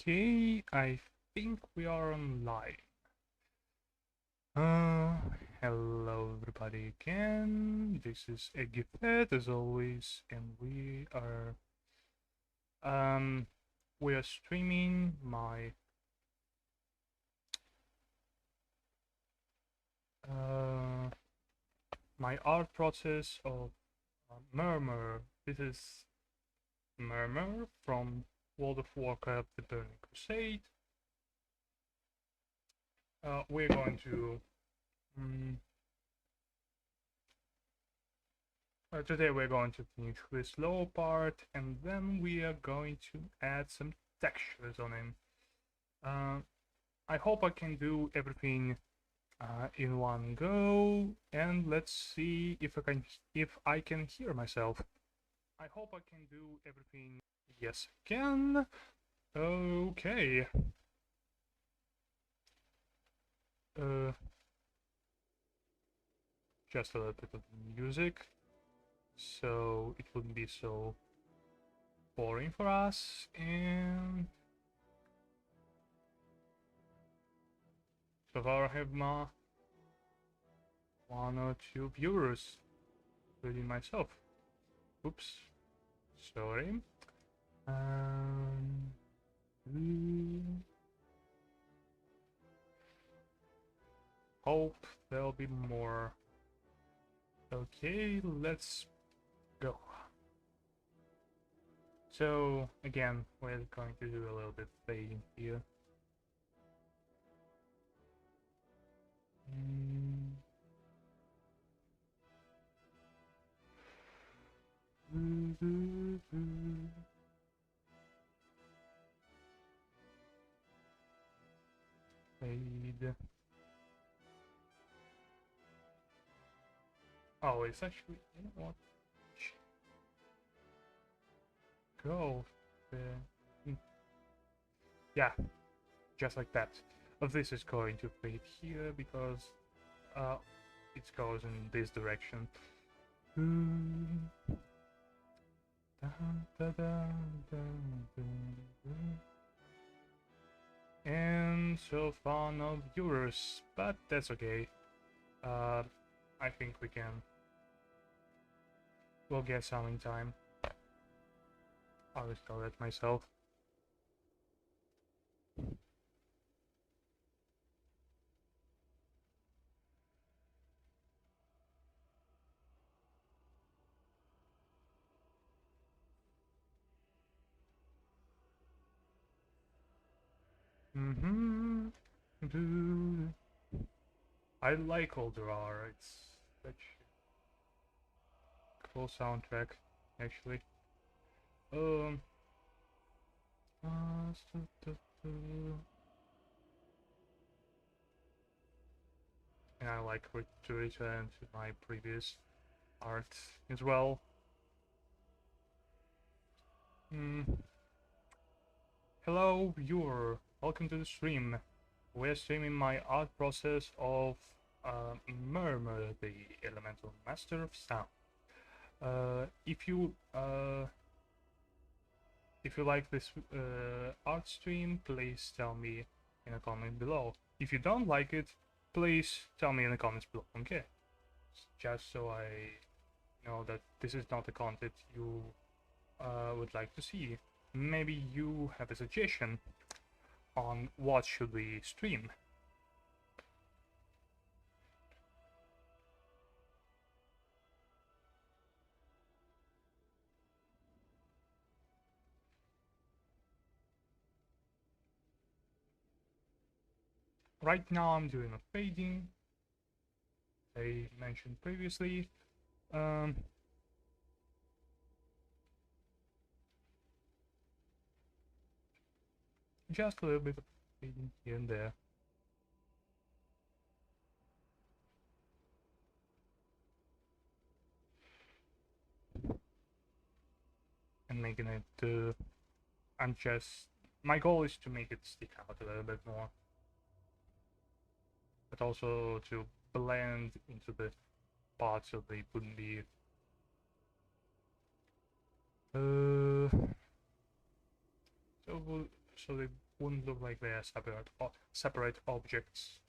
Okay, I think we are online. Uh, Hello everybody again. This is Egipet as always, and um we are streaming uh my art process of Murmur. This is Murmur from World of Warcraft: The Burning Crusade. We're going to mm, today we're going to finish this lower part, and then we are going to add some textures on him. I hope I can do everything in one go, and let's see if I can hear myself. I hope I can do everything. Yes, I can. Okay. Uh, just a little bit of music, so it wouldn't be so boring for us, and so far I have my one or two viewers, including myself. Oops, sorry. Mm, Hope there'll be more. Okay, let's go. So again, we're going to do a little bit fading here. Mm. Fade. Oh, it's actually, you know what? Go there. Yeah, just like that. But this is going to fade here because uh, it goes in this direction. And so far no viewers, but that's okay. I think we'll get some in time. I'll install that myself. I like older R. It's such a cool soundtrack, actually. Um. And I like to return to my previous art as well. Hello, viewer. Welcome to the stream. We're streaming my art process of Murmur, the elemental master of sound. If you like this art stream, please tell me in a comment below. If you don't like it, please tell me in the comments below. Okay, just so I know that this is not the content you would like to see. Maybe you have a suggestion on what should we stream. Right now I'm doing a fading, I mentioned previously. Just a little bit of fading here and there. And making it, my goal is to make it stick out a little bit more. But also to blend into the parts so they wouldn't be so they wouldn't look like they are separate objects.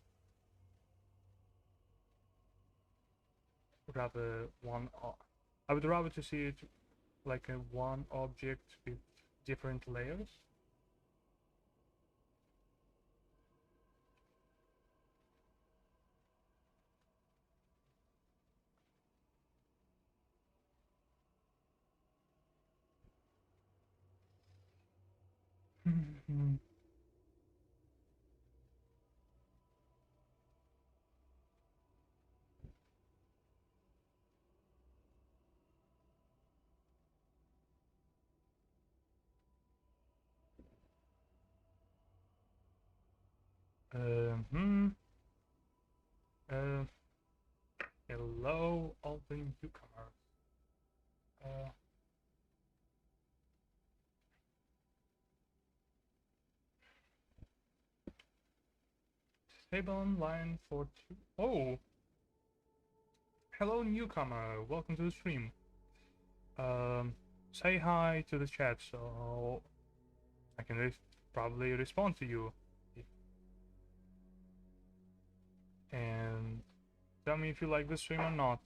Rather I would rather to see it like a one object with different layers. Hmm. Uh, Hello, all the newcomers. Uh, Stable online for two. Oh, hello, newcomer. Welcome to the stream. Say hi to the chat so I can probably respond to you. And tell me if you like the stream or not.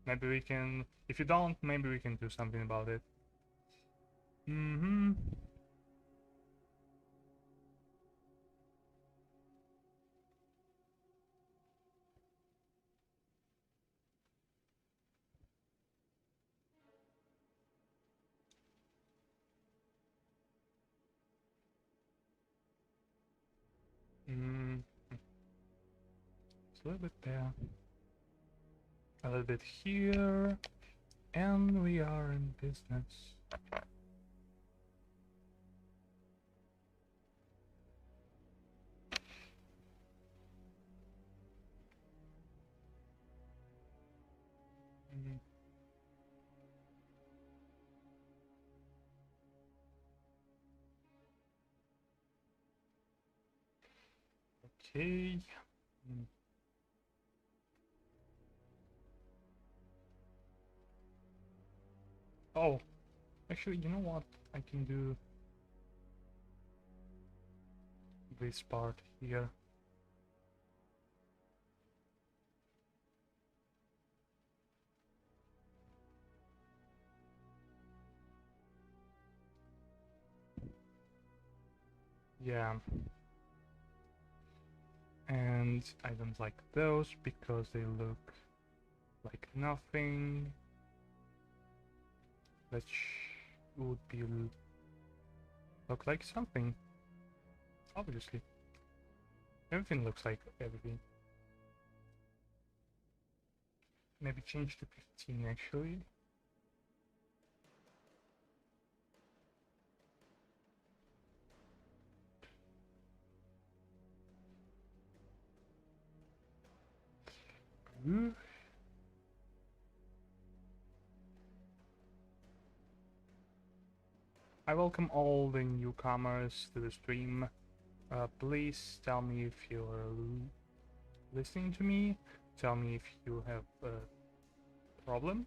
Maybe we can, if you don't, maybe we can do something about it. Mm-hmm. Mm. It's a little bit there. A little bit here. And we are in business. Mm. Okay. Mm. Oh, actually, you know what? I can do this part here. Yeah. And I don't like those because they look like nothing. That would be look like something. Obviously. Everything looks like everything. Maybe change to 15 actually. Ooh. I welcome all the newcomers to the stream. Please tell me if you're listening to me. Tell me if you have a problem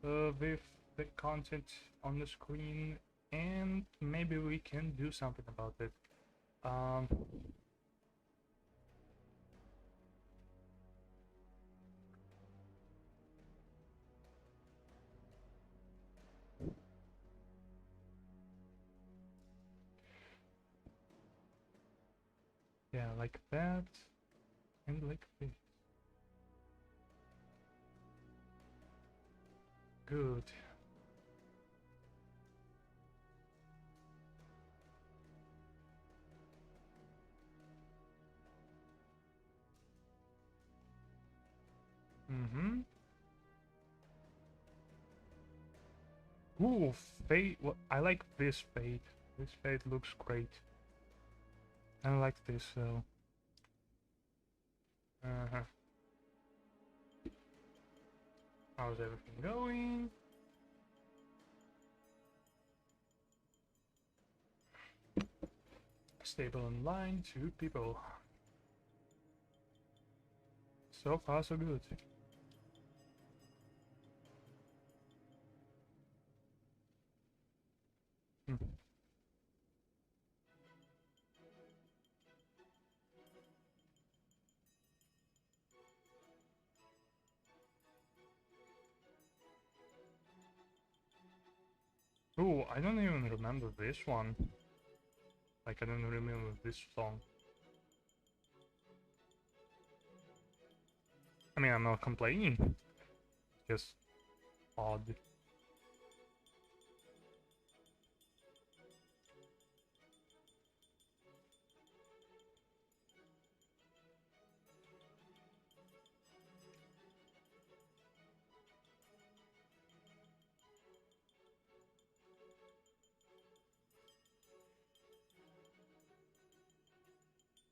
with the content on the screen, and maybe we can do something about it. Yeah, like that, and like this. Good. Mm-hmm. Ooh, fade. What? I like this fade. This fade looks great. I like this, so. Uh-huh. How's everything going? Stable online, 2 people. So far, so good. Ooh, I don't even remember this one. Like, I don't remember this song. I mean, I'm not complaining. Just odd.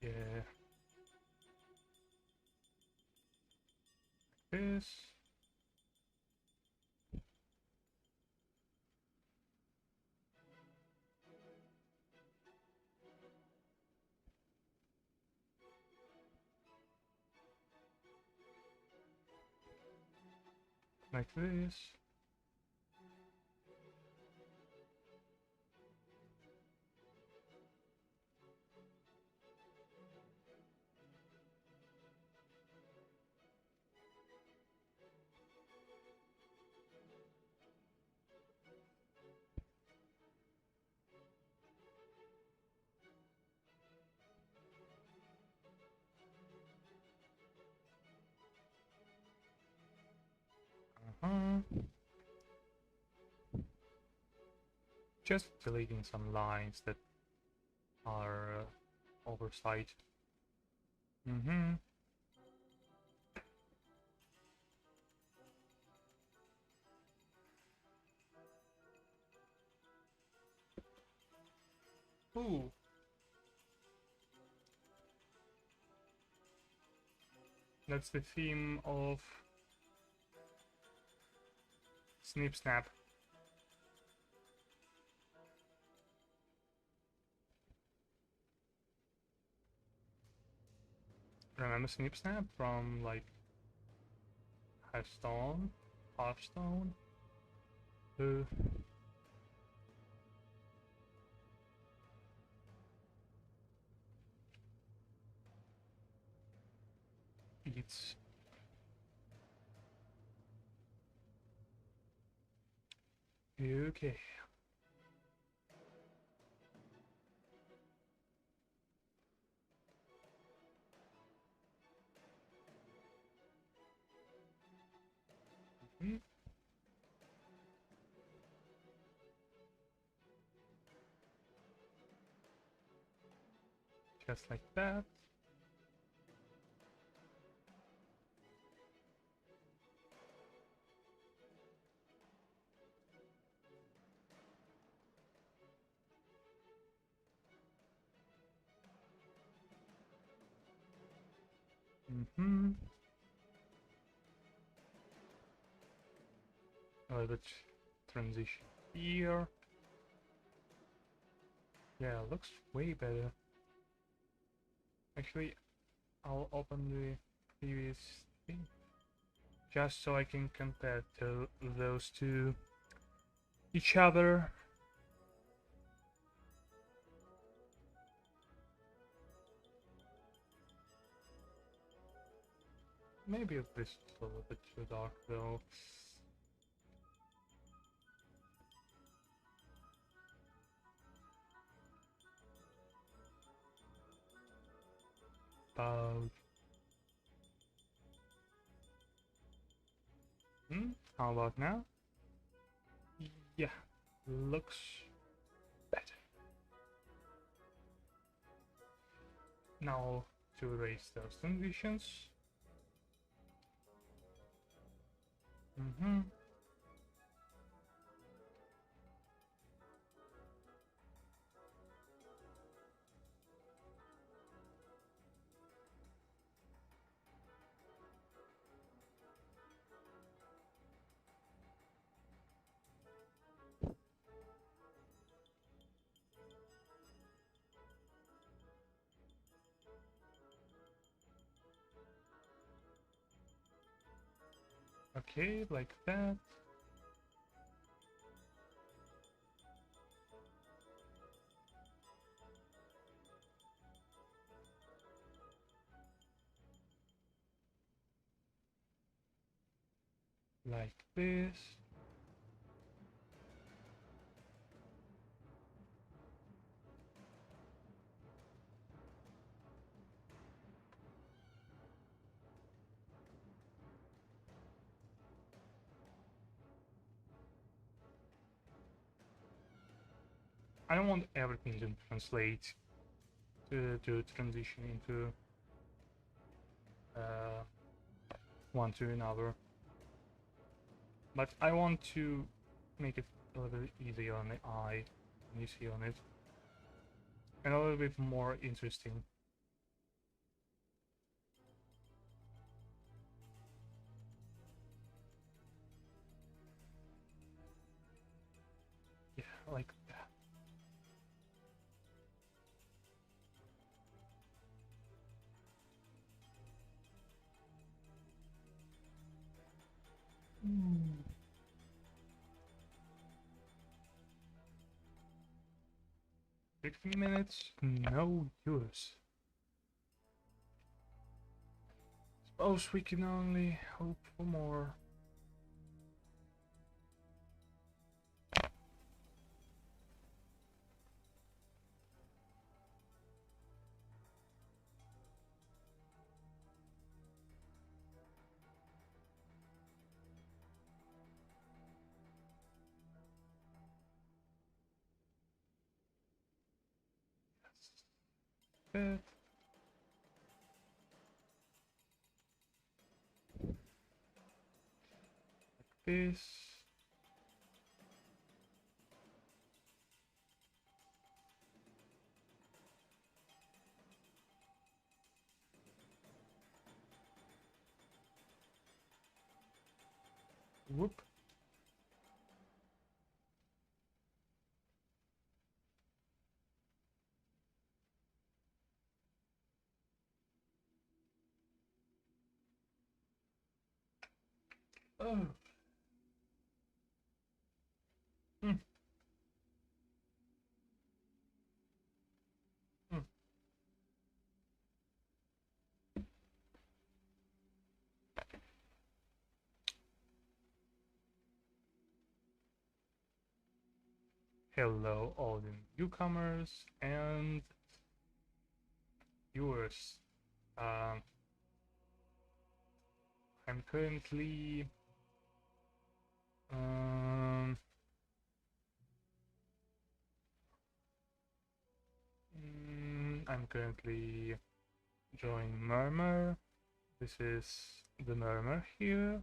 Yeah. This. Like this. Uh-huh. Just deleting some lines that are oversight. Mm-hmm. Ooh. That's the theme of Snip Snap. Remember Snip Snap from like Hearthstone? Hearthstone? Uh, it's okay. Mhm. Just like that. Mm-hmm. A little bit transition here. Yeah, looks way better. Actually, I'll open the previous thing just so I can compare to those two each other. Maybe this is a little bit too dark though. About how about now? Yeah, looks better. Now to erase those transitions. Mm-hmm. Okay, like that. Like this. I don't want everything to translate to transition into one to another, but I want to make it a little bit easier on the eye when you see on it, and a little bit more interesting. Yeah, like that. Mm. 15 minutes, no use. Suppose we can only hope for more. Bit. This. Whoop. Oh. Mm. Mm. Hello, all the newcomers and viewers. Um, I'm currently um, I'm currently joining Murmur. This is the Murmur here.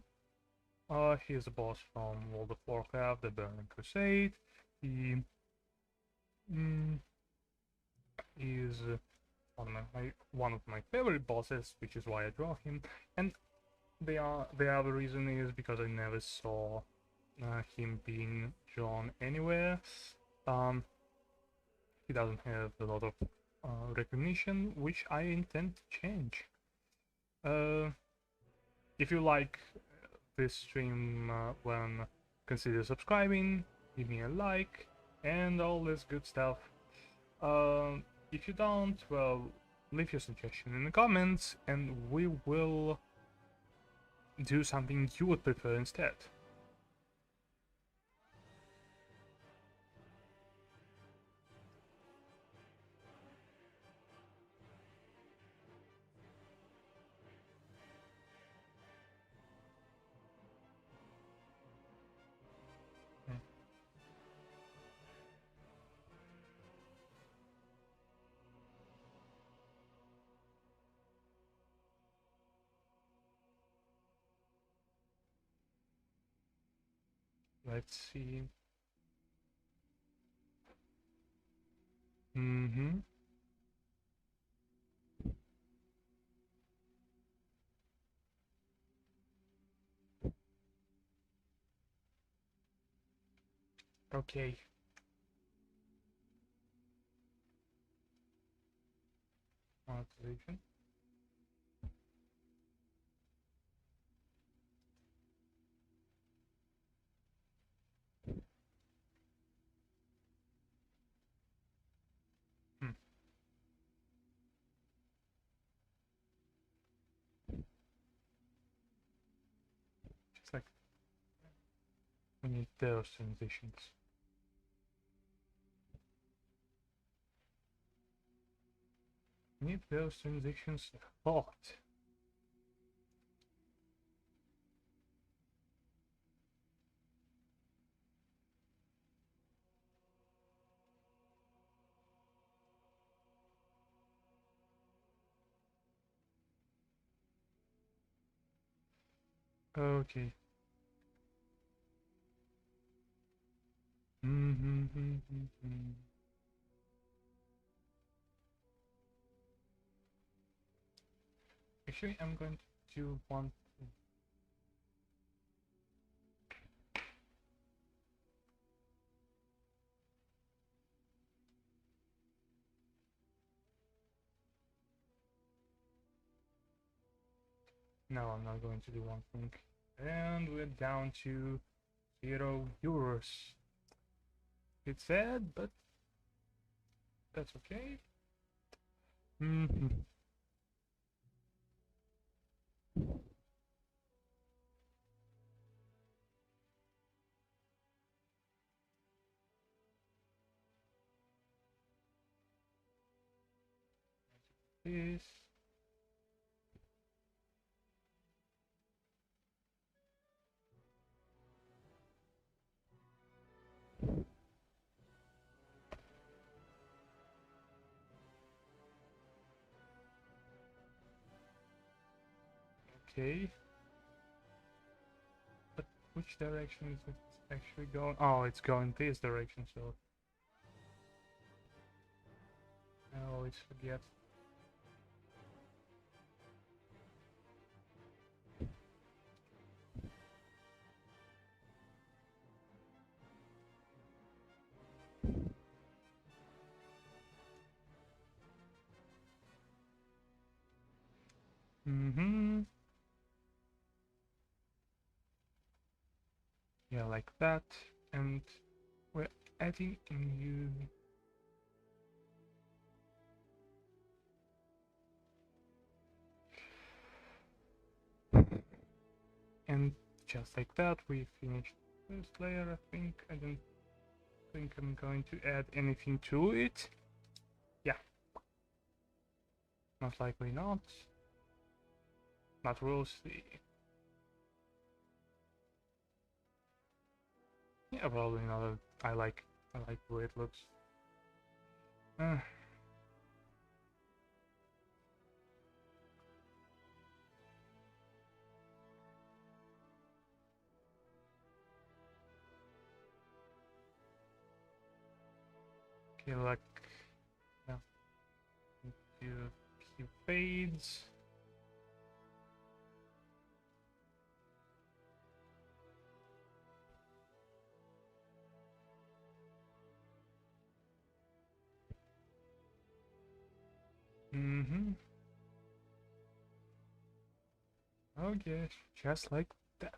He's a boss from World of Warcraft, the Burning Crusade. He mm, is one of my favorite bosses, which is why I draw him. And the other reason is because I never saw him being drawn anywhere. He doesn't have a lot of recognition, which I intend to change. If you like this stream, then consider subscribing, give me a like, and all this good stuff. If you don't, well, leave your suggestion in the comments, and we will do something you would prefer instead. Hmm. Let's see. Mm-hmm. Okay. Monetization. Hmm. Just like we need those transitions. We need those transitions a lot. Okay. Actually, I'm going to do one thing. No, I'm not going to do one thing. And we're down to €0. It's sad, but that's okay. This. Okay. But which direction is it actually going? Oh, it's going this direction, so I always forget. Yeah, like that. And we're adding a new. And just like that, we finished this layer, I think. I don't think I'm going to add anything to it. Yeah. Most likely not. But we'll see. Yeah, probably not. I like the way it looks. Okay, like, yeah, do a few fades. Okay, just like that.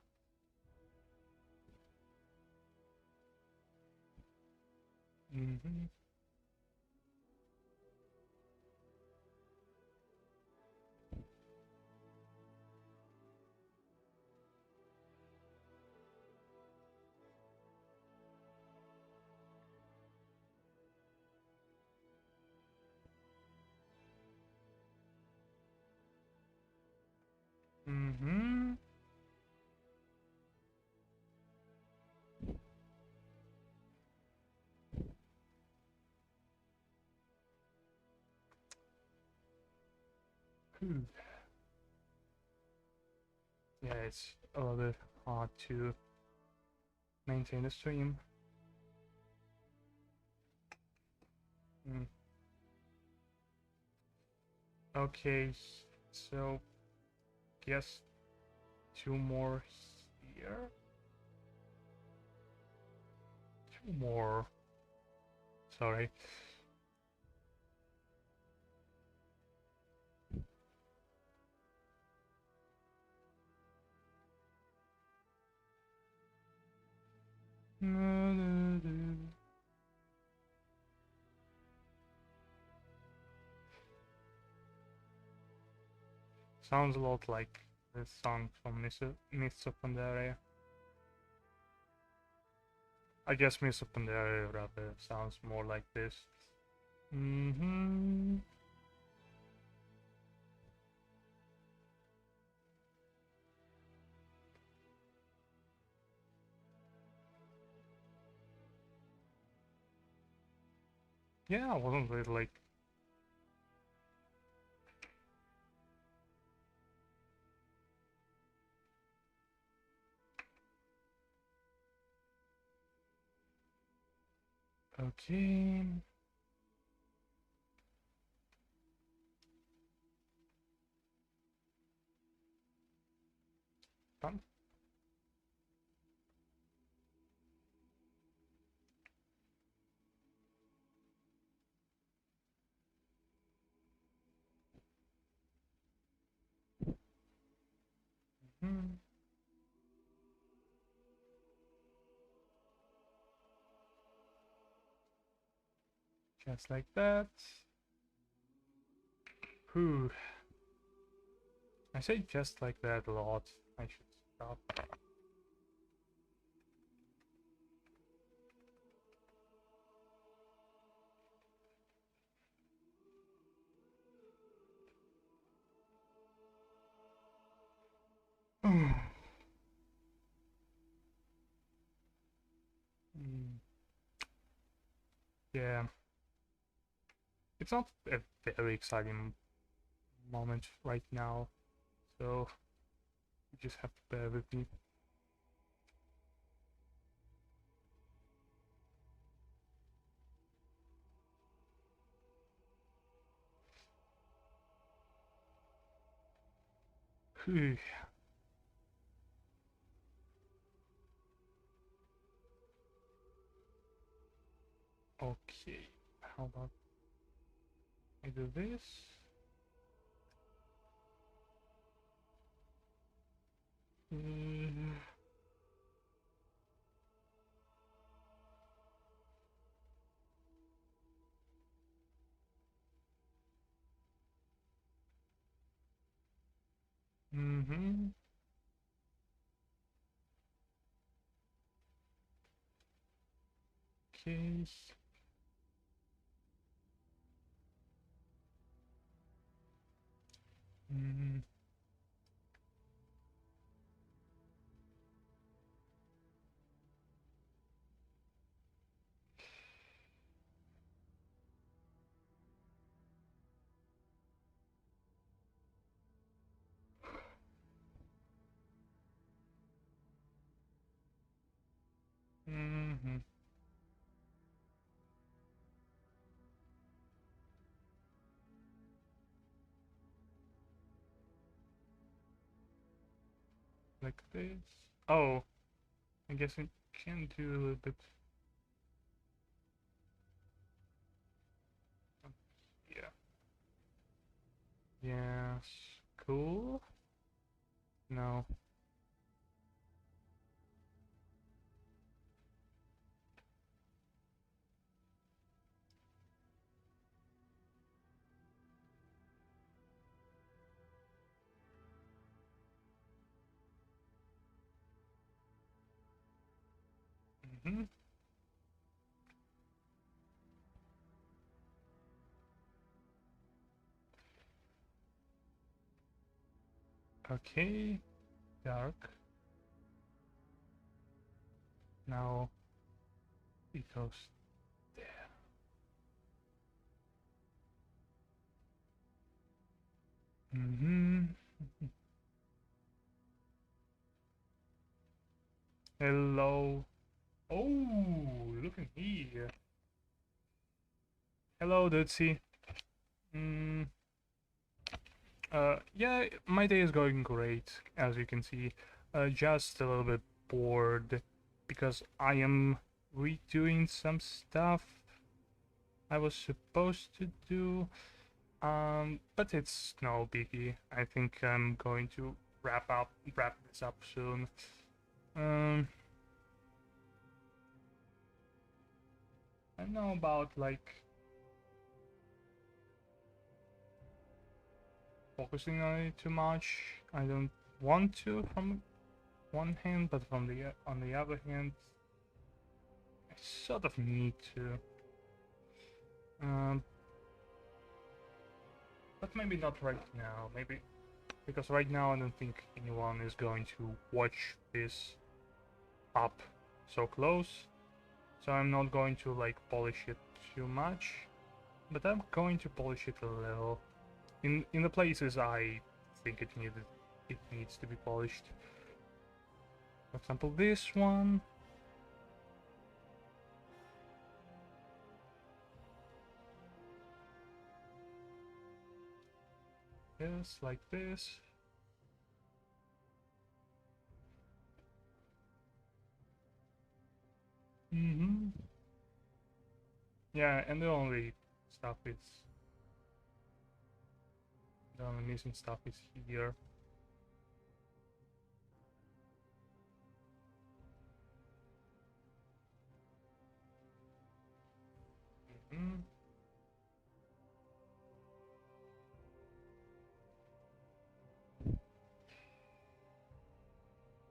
Yeah, it's a little bit hard to maintain the stream. Okay, so guess 2 more here. 2 more. Sorry. Sounds a lot like this song from Mists of Pandaria. I guess Mists of Pandaria rather sounds more like this. Yeah, I wasn't really like. Okay. Done. Hmm. Just like that. Whew. I say just like that a lot. I should stop. Mm, yeah, it's not a very exciting moment right now, so you just have to bear with me. Phew. Okay, how about I do this? Mm. Mm-hmm. Okay. Mm. Mm-hmm. Like this. Oh, I guess I can do a little bit. Yeah. Yes. Cool. No. Mm-hmm. Okay. Dark. Now it goes there. Mm-hmm. Hello. Oh, look at here. Hello, Dudesy. Mm, yeah, my day is going great, as you can see. Just a little bit bored because I am redoing some stuff I was supposed to do. But it's no biggie. I think I'm going to wrap this up soon. Um, I don't know about like focusing on it too much. I don't want to from one hand, but from the on the other hand, I sort of need to. Um, but maybe not right now. Maybe because right now I don't think anyone is going to watch this up so close. So I'm not going to like polish it too much, but I'm going to polish it a little. In the places I think it needs to be polished. For example, this one. Yes, like this. Mm-hmm. Yeah, and the only stuff is the only missing stuff is here. Mm-hmm.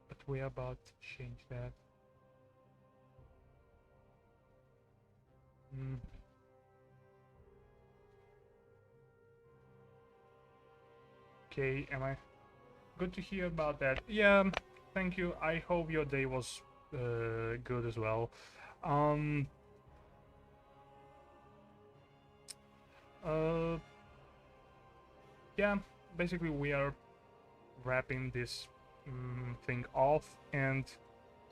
But we're about to change that. Mm. Okay, am I good to hear about that? Yeah, thank you. I hope your day was good as well. Um, uh, yeah, basically we are wrapping this thing off, and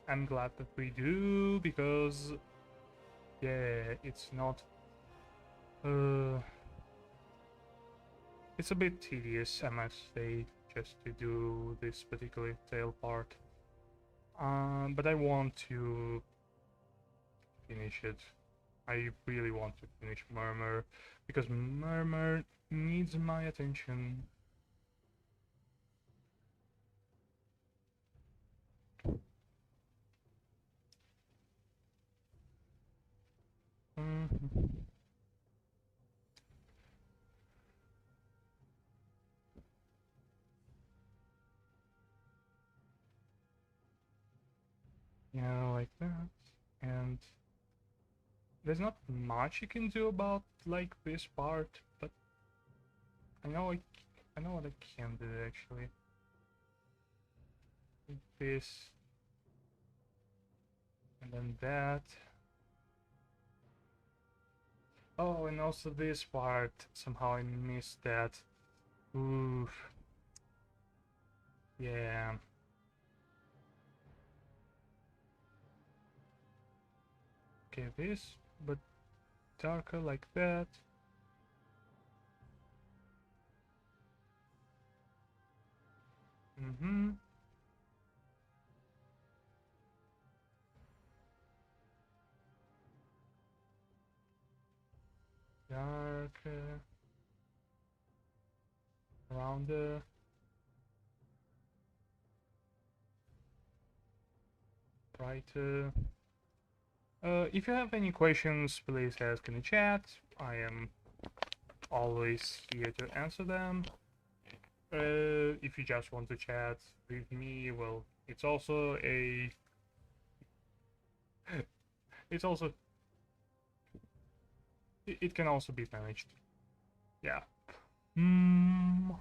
I'm glad that we do because yeah, it's not it's a bit tedious, I must say, just to do this particular tail part. But I want to finish it. I really want to finish Murmur because Murmur needs my attention. Mhm. Yeah, like that. And there's not much you can do about like this part, but I know I know what I can do actually. This and then that. Oh, and also this part. Somehow I missed that. Oof. Yeah. Okay, this, but darker like that. Mm-hmm. Darker around the brighter. If you have any questions, please ask in the chat. I am always here to answer them. If you just want to chat with me, well, it's also a it's also it can also be managed. Yeah. Hmm.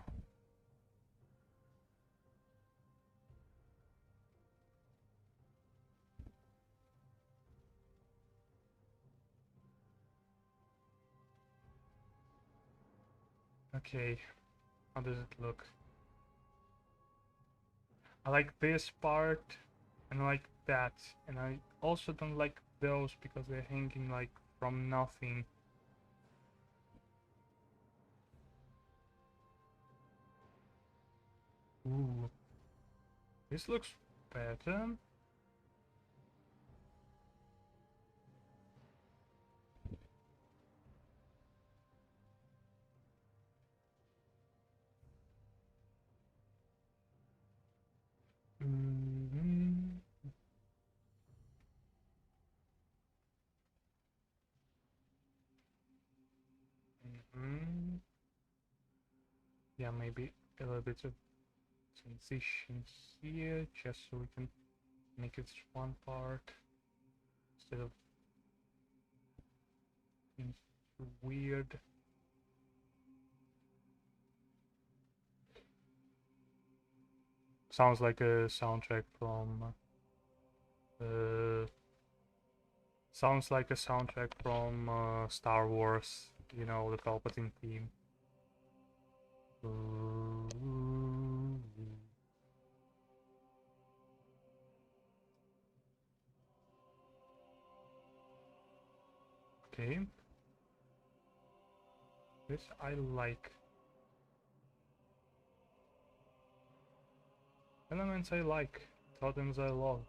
Okay. How does it look? I like this part and I like that, and I also don't like those because they're hanging like from nothing. Ooh, this looks better. Mm-hmm. Mm-hmm. Yeah, maybe a little bit of transition here, just so we can make it one part instead of being weird. Sounds like a soundtrack from. Uh, Sounds like a soundtrack from Star Wars. You know, the Palpatine theme. Okay. This I like. Elements I like, totems I love.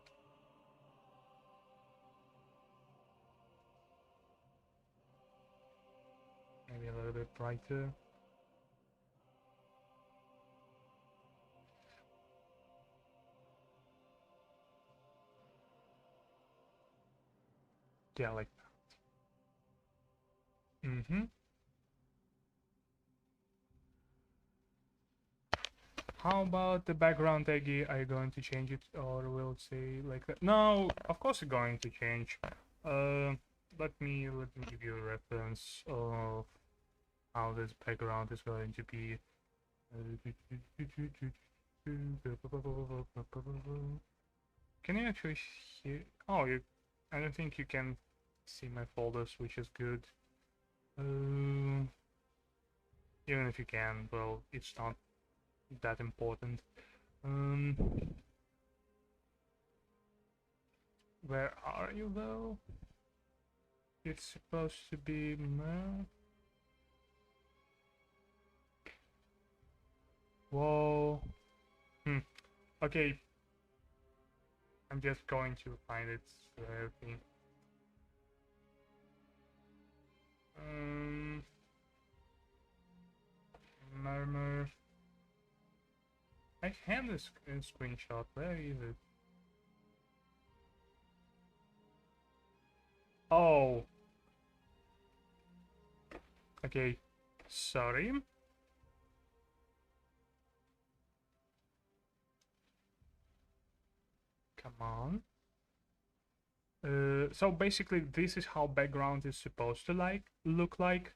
Maybe a little bit brighter. Yeah, like that. How about the background taggy? Are you going to change it or will it say like that? No, of course it's going to change. Let me give you a reference of how this background is going to be. Can you actually hear? Oh, I don't think you can see my folders, which is good. Even if you can, well, it's not that important. Where are you though? It's supposed to be Murmur. Whoa. Okay. I'm just going to find it. Everything. Murmur. I have this screenshot. Where is it? Oh. Okay. Sorry. Come on. So basically, this is how background is supposed to look like.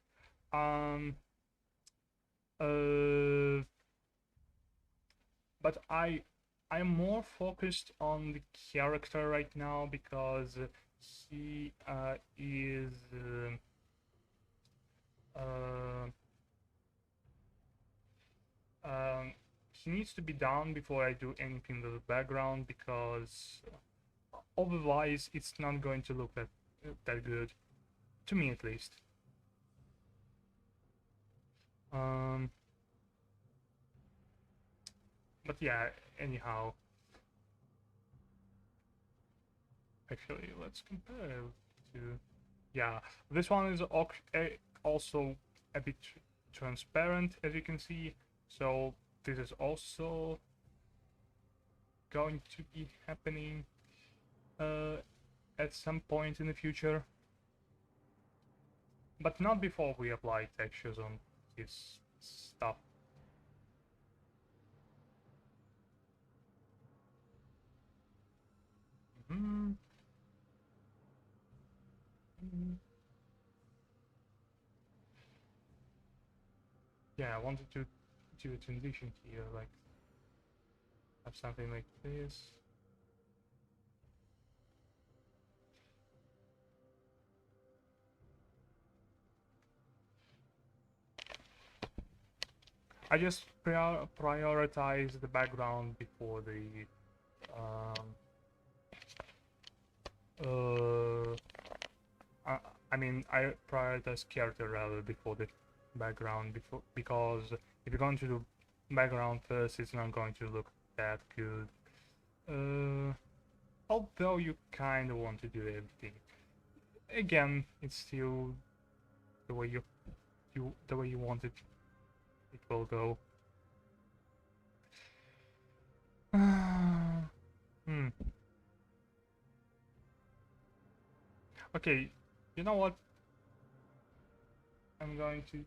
But I'm more focused on the character right now because he is he needs to be down before I do anything with the background, because otherwise it's not going to look that good, to me at least. But yeah, anyhow. Actually, let's compare to... Yeah, this one is also a bit transparent, as you can see. So this is also going to be happening at some point in the future. But not before we apply textures on this stuff. Yeah, I wanted to do a transition here, like have something like this. I just prioritize the background before the I mean, I prioritize character rather before the background, because if you're going to do background first, it's not going to look that good. Although you kind of want to do everything. Again, it's still the way you want it. It will go. Okay, you know what? I'm going to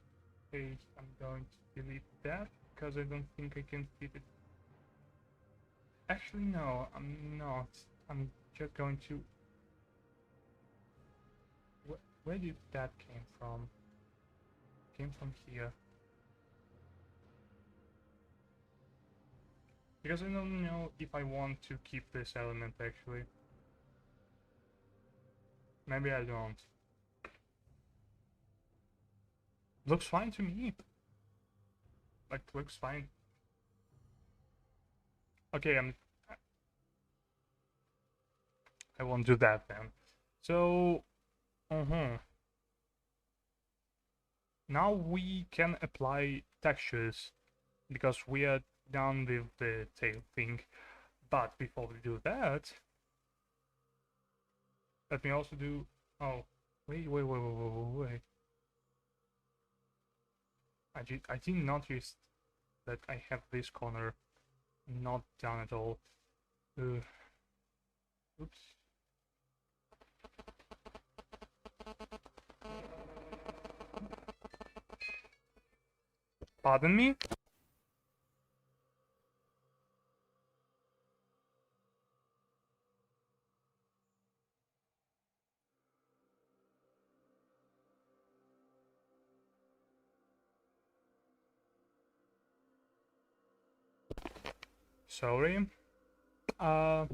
delete that because I don't think I can fit it. Actually, no, I'm not. I'm just going to... Where did that came from? It came from here. Because I don't know if I want to keep this element, actually. Maybe I don't. Looks fine to me. Like, looks fine. Okay, I won't do that then. So, now we can apply textures because we are done with the tail thing. But before we do that, let me also do... Oh, wait. I didn't notice that I have this corner not done at all. Oops. Pardon me? Sorry. That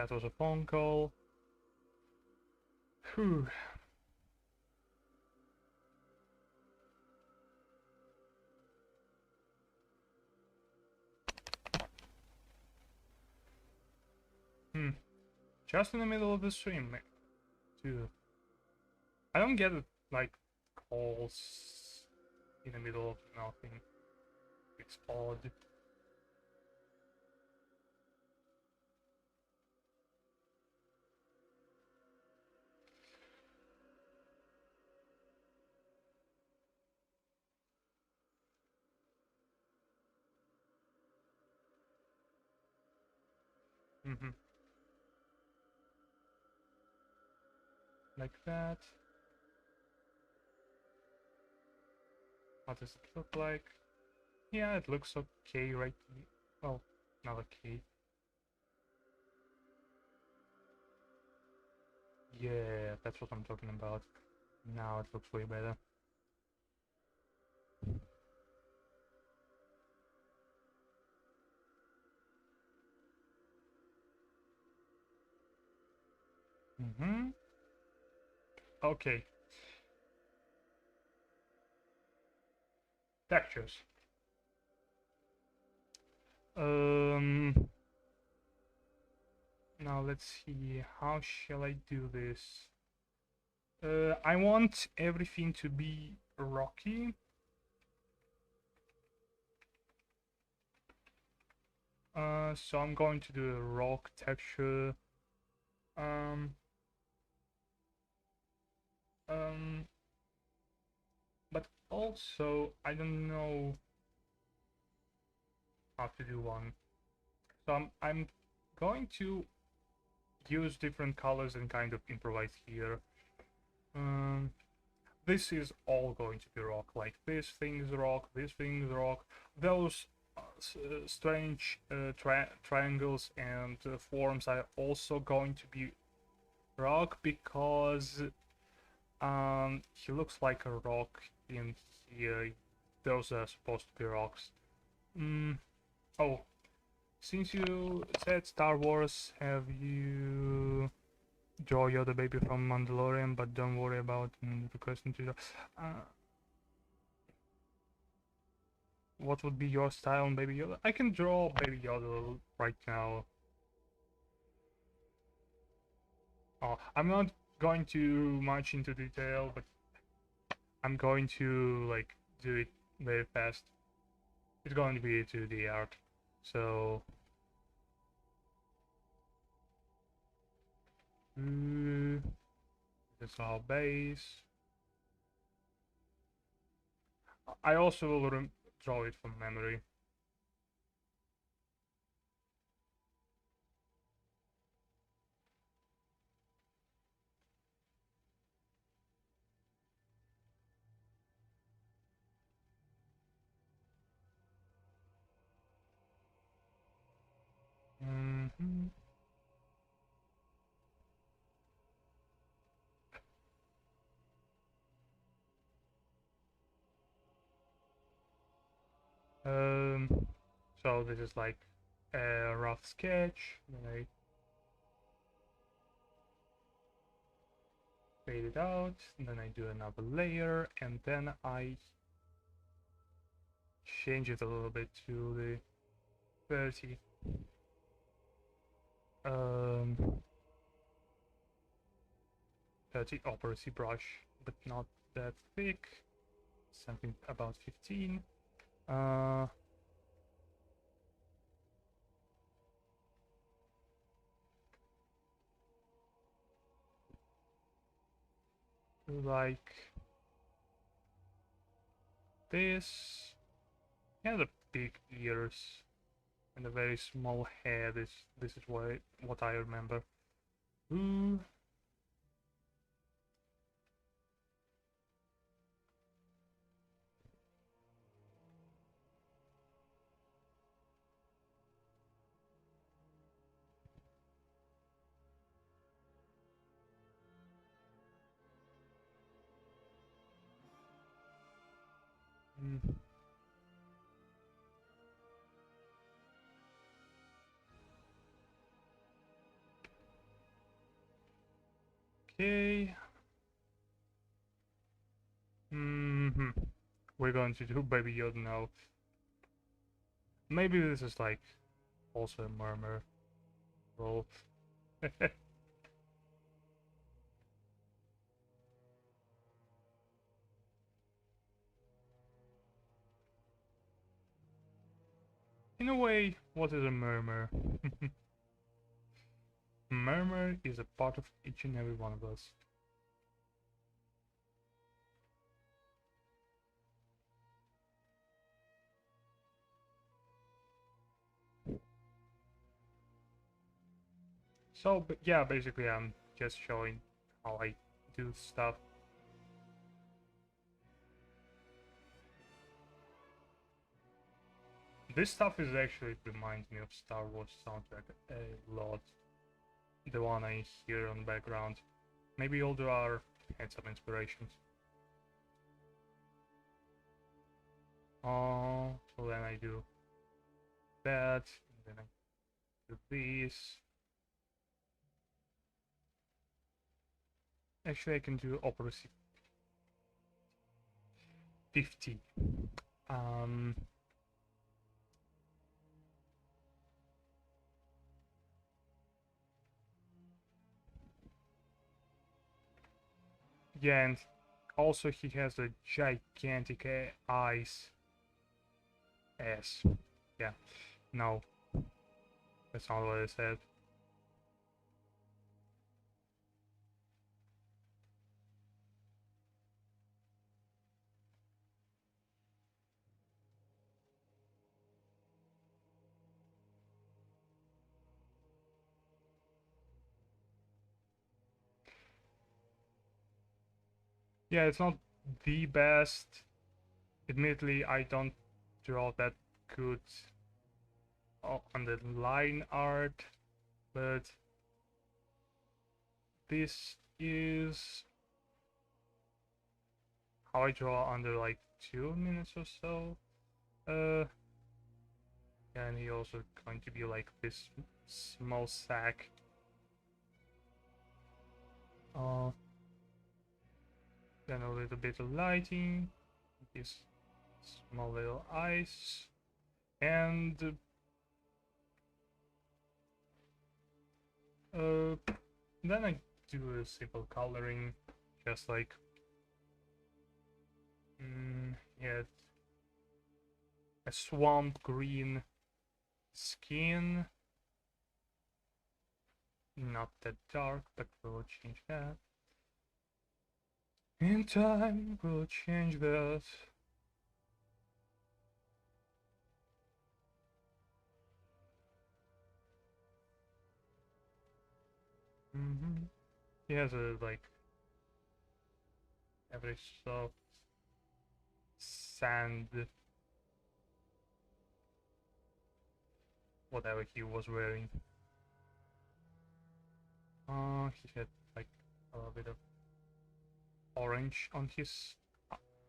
was a phone call. Whew. Just in the middle of the stream, too. I don't get it, like, calls in the middle of nothing. It's odd. Like that. What does it look like? Yeah, it looks okay right here. Well, not okay. Yeah, that's what I'm talking about. Now it looks way better. Okay. Textures. Now let's see, how shall I do this? I want everything to be rocky. So I'm going to do a rock texture. But also I don't know how to do one. So I'm going to use different colors and kind of improvise here. This is all going to be rock. Like this thing is rock, this thing is rock. Those strange triangles and forms are also going to be rock because he looks like a rock in here. Those are supposed to be rocks. Oh, since you said Star Wars, have you draw Yoda baby from Mandalorian? But don't worry about the question to what would be your style on Baby Yoda? I can draw Baby Yoda right now. Oh, I'm not going too much into detail, but I'm going to like do it very fast. It's going to be a 2D art, so that's our base. I also will draw it from memory. So this is like a rough sketch. Then I fade it out, and then I do another layer, and then I change it a little bit to the 30. 30 operacy brush, but not that thick. Something about 15. like this. He has a big ears and a very small head. This is what I remember. Ooh. Mm. Okay. We're going to do Baby Yoda now. Maybe this is like also a Murmur role. In a way, what is a Murmur? Murmur is a part of each and every one of us. So, but yeah, basically I'm just showing how I do stuff. This stuff is actually reminds me of Star Wars soundtrack a lot. The one I hear on the background. Maybe older are had some inspirations. So then I do that, and then I do this. Actually, I can do opposite 50. Um, yeah, and also he has a gigantic eyes. S. Yeah, no, that's not what I said. Yeah, it's not the best. Admittedly, I don't draw that good on the line art, but this is how I draw under like 2 minutes or so. And he also going to be like this small sack. Uh, then a little bit of lighting, his small little eyes, and then I do a simple coloring, just like yeah, a swamp green skin, not that dark, but we'll change that. In time, we'll change that. He has a like very soft sand, whatever he was wearing. He had like a little bit of orange on his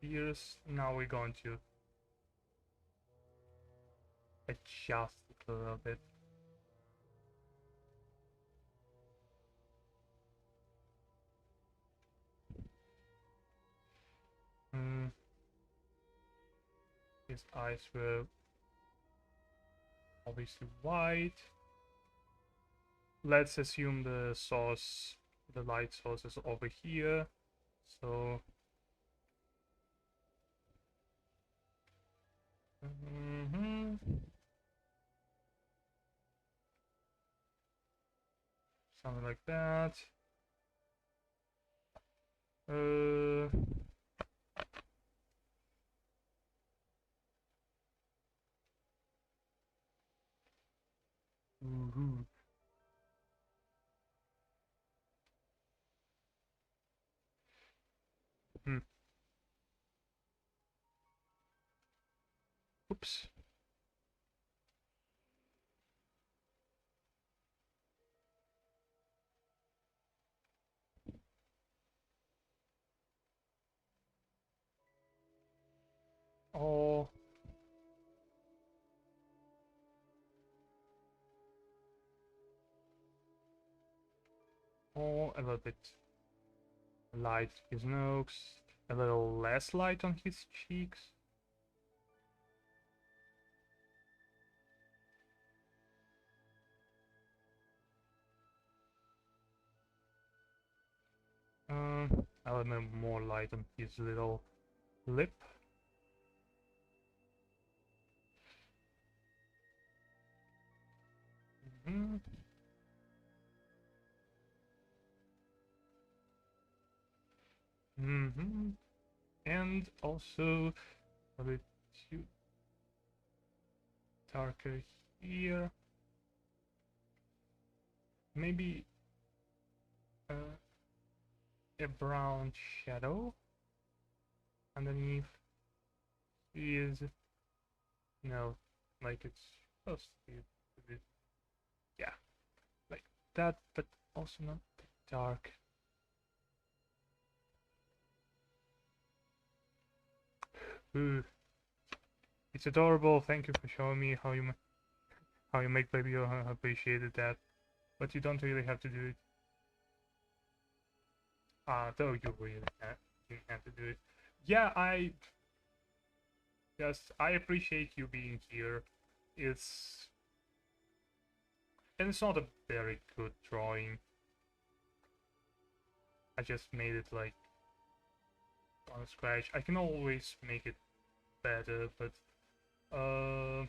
ears. Now we're going to adjust it a little bit. His eyes were obviously white. Let's assume the source, the light source is over here. So something like that. Uh, Woohoo. Hmm. Oops. Oh, a little bit light his nose, a little less light on his cheeks. A little bit more light on his little lip. Mm-hmm. Mm-hmm. And also a bit too darker here. Maybe a brown shadow underneath his no, like it's supposed to be a bit, yeah, like that, but also not too dark. Ooh, it's adorable. Thank you for showing me how you make baby. I appreciated that, but you don't really have to do it. Though you really didn't have to do it. Yeah, I appreciate you being here. It's and it's not a very good drawing. I just made it like on scratch. I can always make it better, but uh,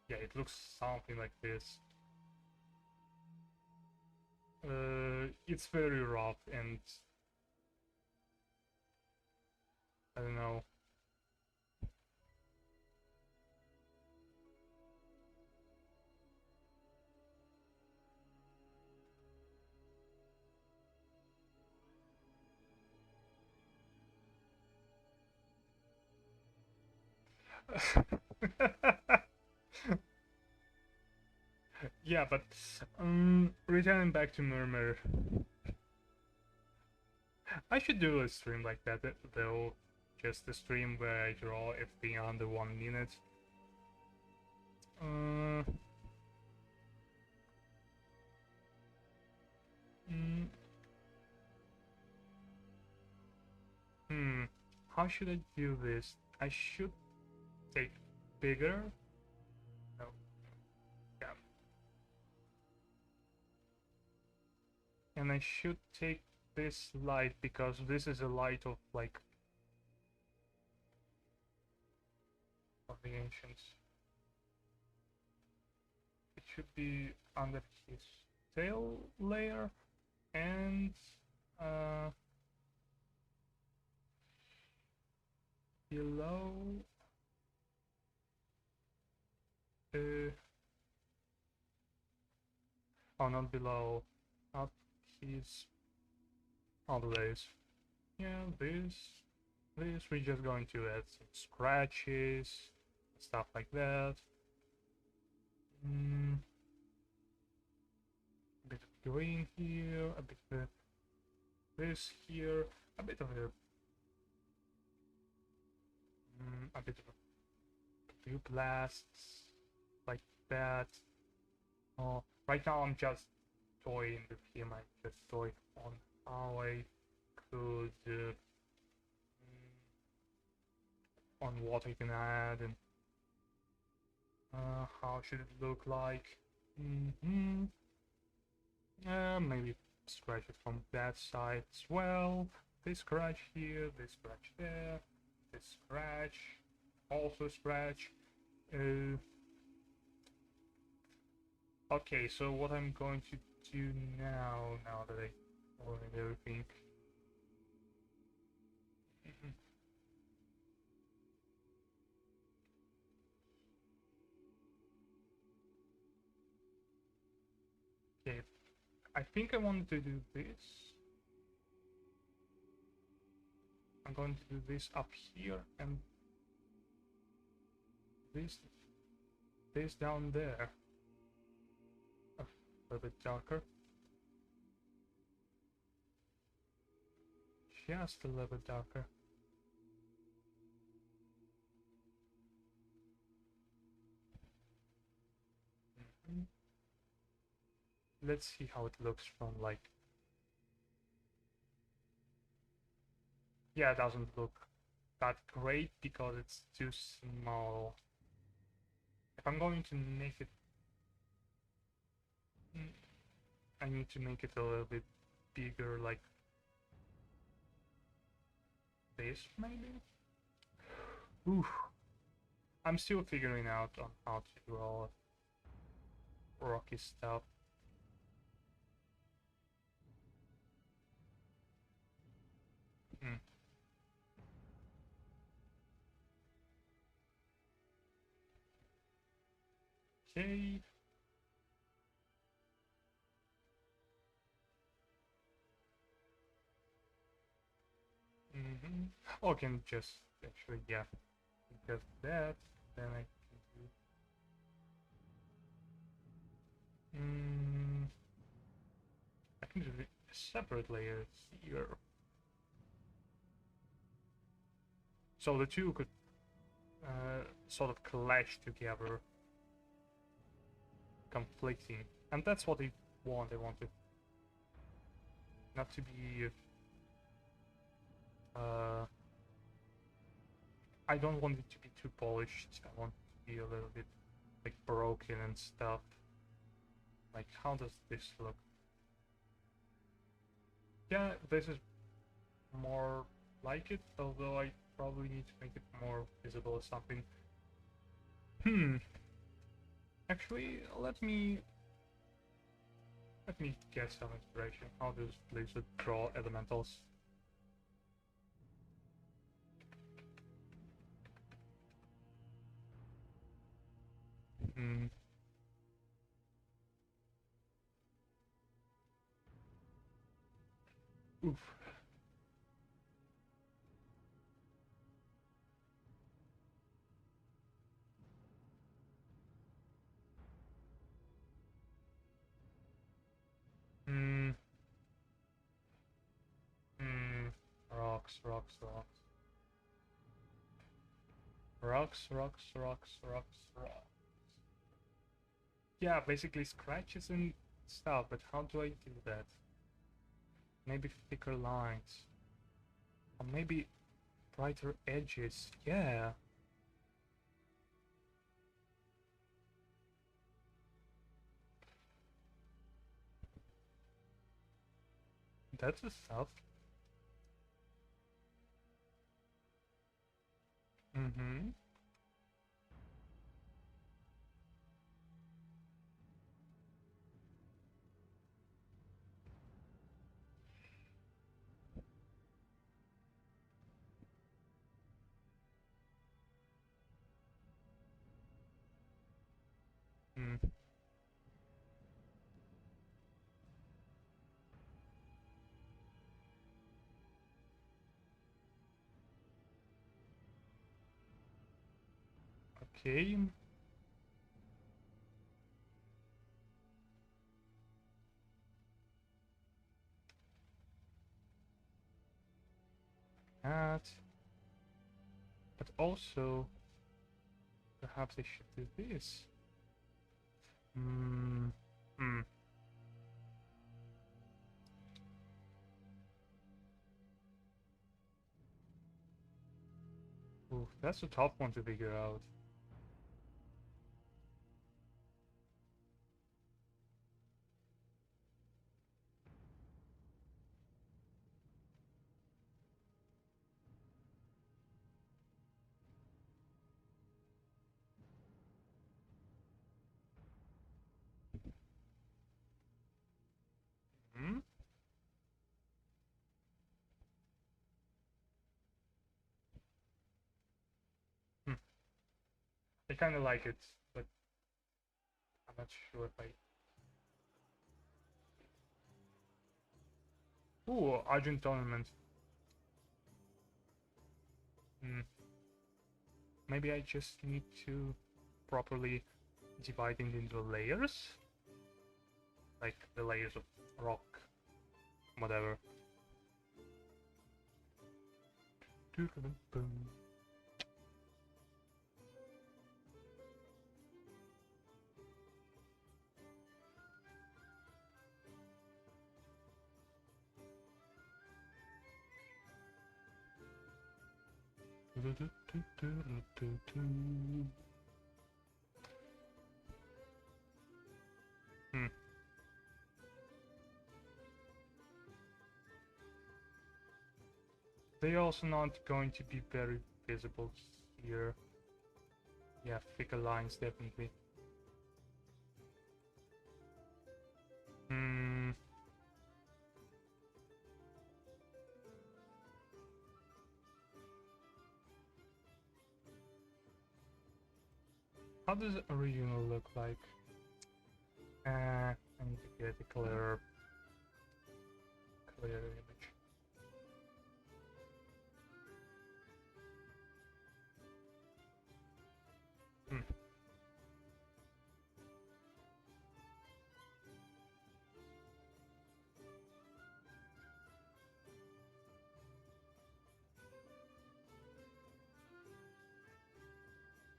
yeah, it looks something like this. It's very rough and I don't know. Yeah, but returning back to Murmur, I should do a stream like that though. Just a stream where I draw everything under 1 minute. Uh, mm, hmm. How should I do this? I should take bigger. No, yeah. And I should take this light because this is a light of like of the ancients. It should be under his tail layer and uh, below. Uh, oh, not below. Up his all the ways. Yeah, this. We're just going to add some scratches, stuff like that. A bit of green here, a bit of this here, a bit of a bit of a few blasts like that. Oh, right now I'm just toying with him. I just toy on how I could on what I can add and how should it look like. Mm-hmm. Maybe scratch it from that side as well. This scratch here, this scratch there, this scratch, also scratch. Okay, so what I'm going to do now that I or everything. Okay, I think I wanted to do this. I'm going to do this up here and this down there. A little bit darker. Just a little bit darker. Let's see how it looks from like... Yeah, it doesn't look that great because it's too small. If I'm going to make it... I need to make it a little bit bigger, like this, maybe? Oof. I'm still figuring out on how to do all rocky stuff. Okay. Oh, I can just actually, yeah, just that. Then I can do. I can do a separate layer here, so the two could sort of clash together, conflicting, and that's what they want. They want it not to be. I don't want it to be too polished. I want it to be a little bit like broken and stuff. Like, how does this look? Yeah, this is more like it, although I probably need to make it more visible or something. Actually, let me get some inspiration. How does Blizzard draw elementals? Oof. Rocks, rocks, rocks. Rocks, rocks, rocks, rocks, rocks. Yeah, basically scratches and stuff, but how do I do that? Maybe thicker lines. Or maybe brighter edges. Yeah. That's the stuff. Okay. That. But also, perhaps I should do this. Ooh, that's a tough one to figure out. kind of like it, but I'm not sure if I... Ooh, Argent Tournament. Maybe I just need to properly divide it into layers? Like the layers of rock, whatever. They're also not going to be very visible here. Yeah, thicker lines definitely. How does the original look like? I need to get a clear image.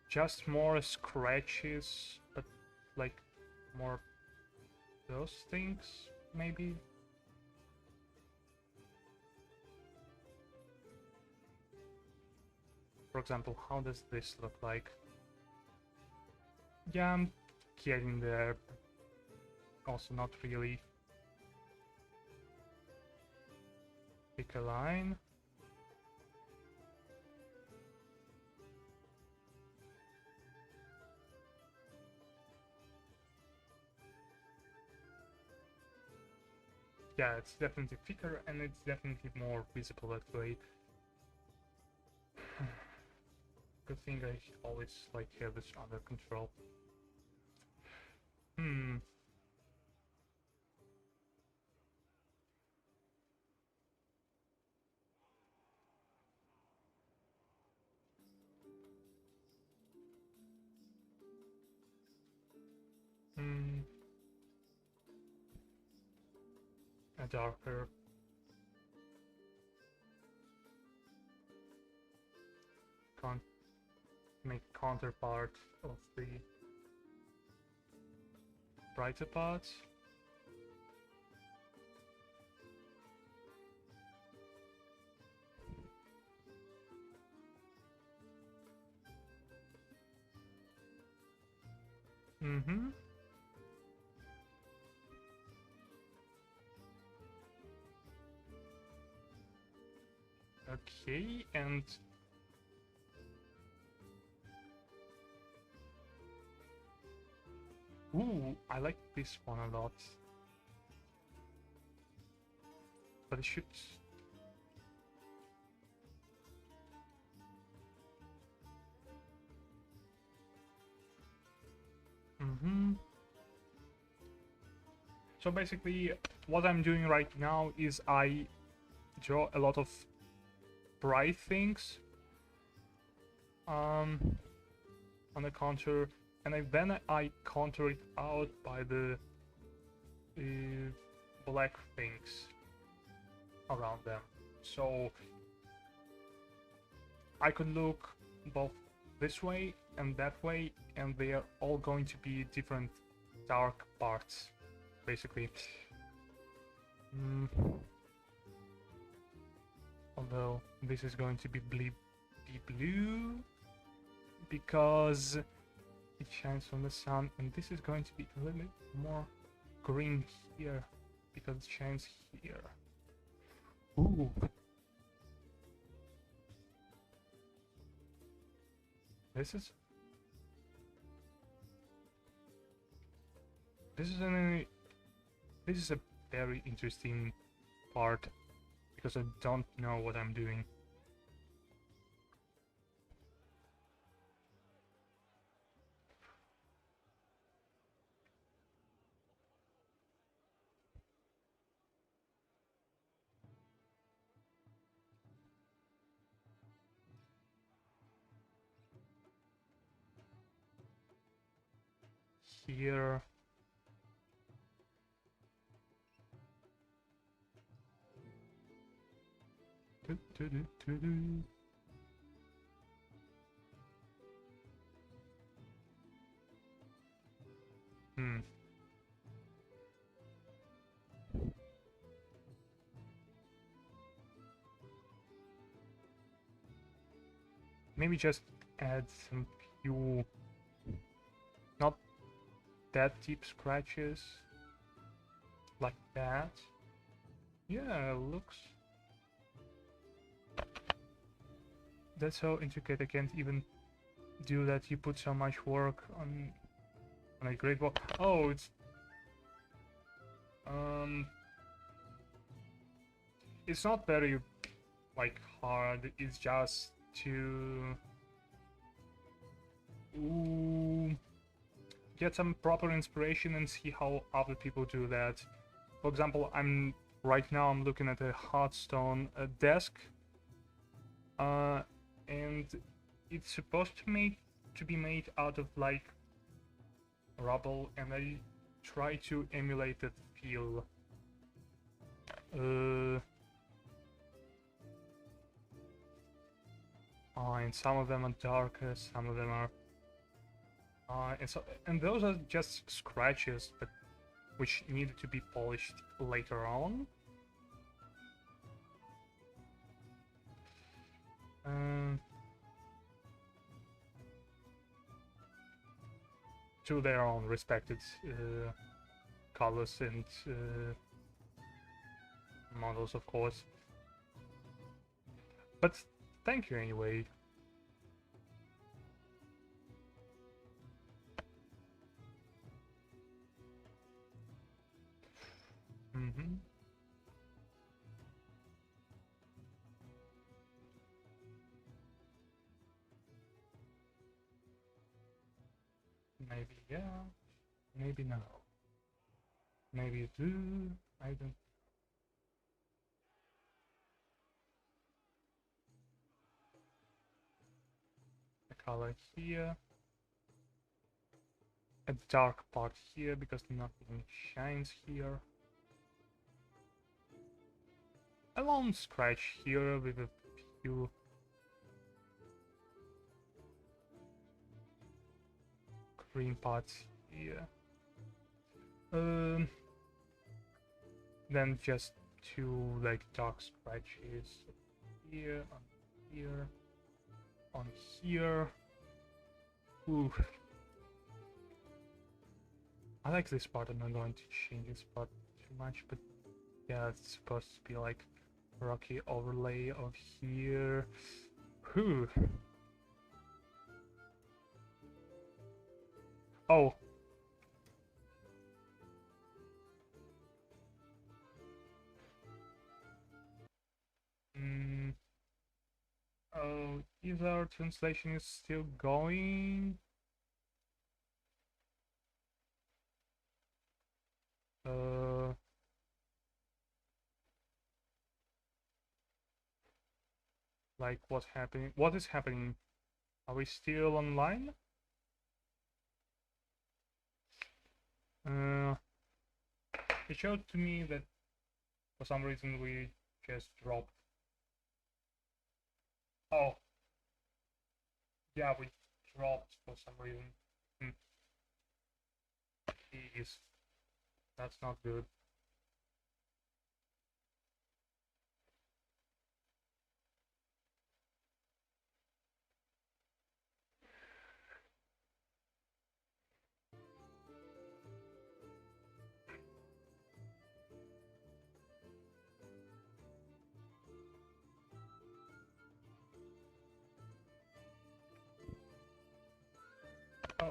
Just more scratches, but like more those things, maybe? For example, how does this look like? Yeah, I'm getting there. Also not really. Pick a line. Yeah, it's definitely thicker and it's definitely more visible that way. Good thing I always like have this under control. A darker. Can't make counterpart of the brighter parts. Okay, and ooh, I like this one a lot. But it should... So basically, what I'm doing right now is I draw a lot of bright things on the contour, and then I contour it out by the black things around them. So I could look both this way and that way, and they are all going to be different dark parts, basically. Although this is going to be blue because it shines from the sun, and this is going to be a little bit more green here because it shines here. Ooh. This is a very interesting part because I don't know what I'm doing. here. Hmm. Maybe just add some few, not that deep scratches, like that. Yeah, looks. That's so intricate. I can't even do that. You put so much work on a great wall. Oh, it's not very like hard. It's just to get some proper inspiration and see how other people do that. For example, right now I'm looking at a Hearthstone desk, and it's supposed to be made out of like rubble, and I try to emulate that feel. And some of them are darker, some of them are and those are just scratches, but which needed to be polished later on. To their own respected colors and models, of course. But thank you anyway. Maybe yeah, maybe no. Maybe you do, I don't. A color here. A dark part here because nothing shines here. A long scratch here with a few green parts here. Then just two like dark scratches here, on here. Ooh. I like this part. I'm not going to change this part too much, but yeah, it's supposed to be like a rocky overlay of here. Whew. Oh. Oh, is our translation is still going? Like what's happening? What is happening? Are we still online? It showed to me that for some reason we just dropped. Oh. Yeah, we dropped for some reason. Jeez. That's not good.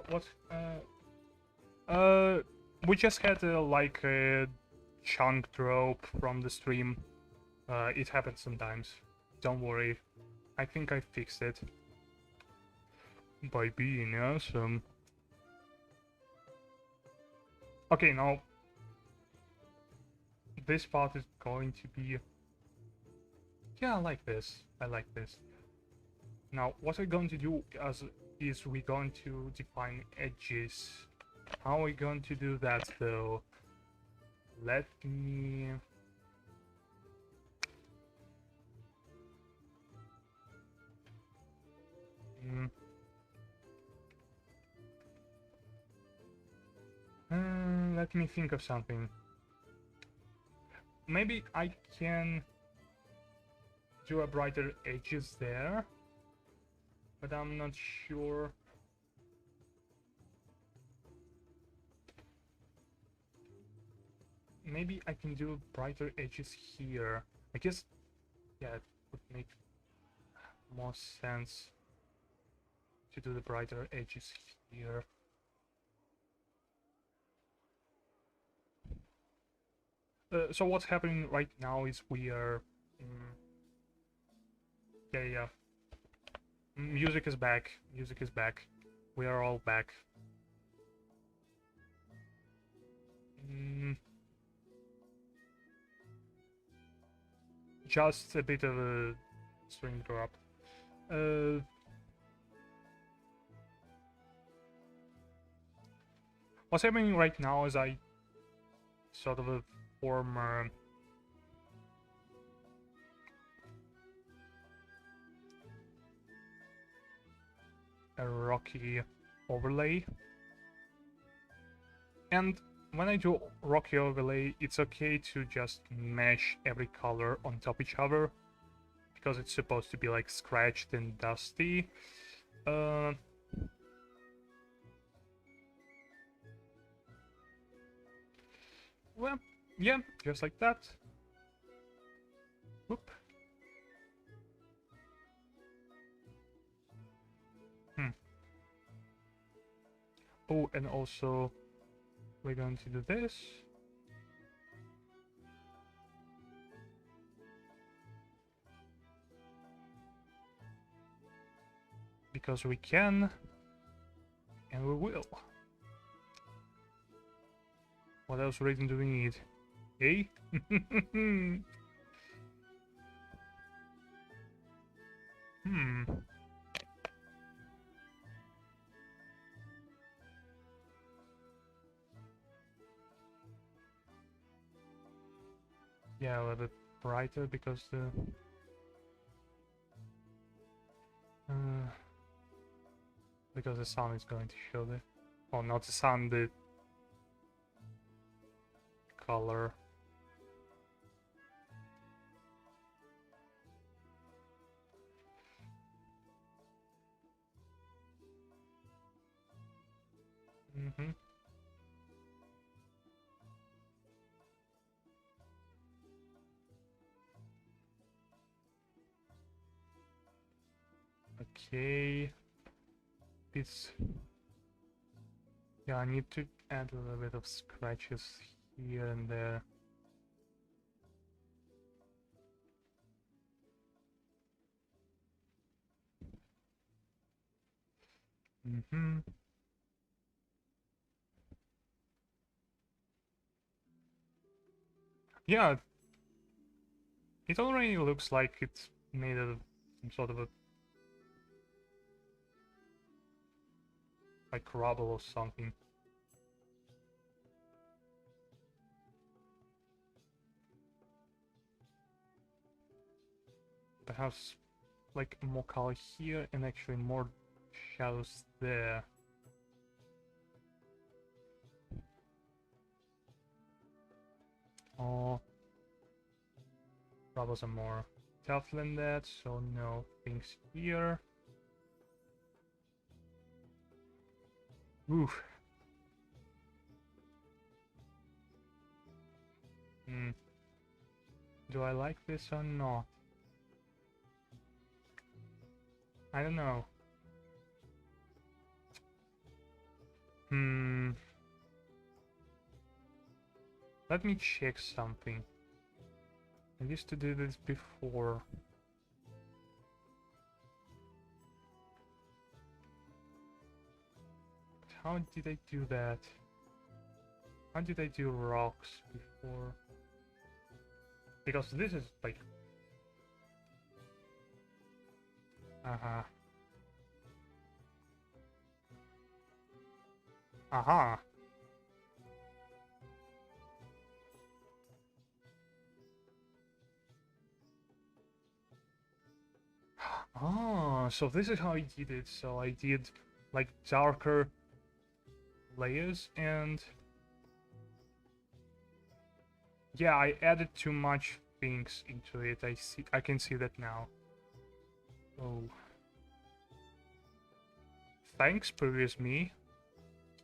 What? We just had like a chunk drop from the stream. It happens sometimes. Don't worry. I think I fixed it. By being awesome. Okay, now this part is going to be... Yeah, I like this. I like this. Now, what we're going to do is we're going to define edges How are we going to do that though? Let me... let me think of something. Maybe I can do a brighter edges there, but I'm not sure. Maybe I can do brighter edges here. I guess, yeah, it would make more sense to do the brighter edges here. So what's happening right now is we are... yeah. Music is back. Music is back. We are all back. Just a bit of a string drop. What's happening right now is I sort of form a rocky overlay, and when I do rocky overlay, it's okay to just mesh every color on top each other, because it's supposed to be like scratched and dusty. Well, yeah, just like that. Whoop. Oh, and also we're going to do this. Because we can, and we will. What else reason do we need? Eh? Yeah, a little bit brighter because the... because the sun is going to show the... Oh, not the sun, the color. Okay. This... Yeah, I need to add a little bit of scratches here and there. Yeah, it already looks like it's made of some sort of a... like rubble or something. Perhaps like more color here and actually more shadows there. Oh, rubbles are more tough than that, so no things here. Oof. Do I like this or not? I don't know. Let me check something. I used to do this before. But how did I do that? How did I do rocks before? Because this is like... Aha. Oh, so this is how I did it. So I did like darker layers, and yeah, I added too much things into it. I can see that now. Oh. Thanks, previous me.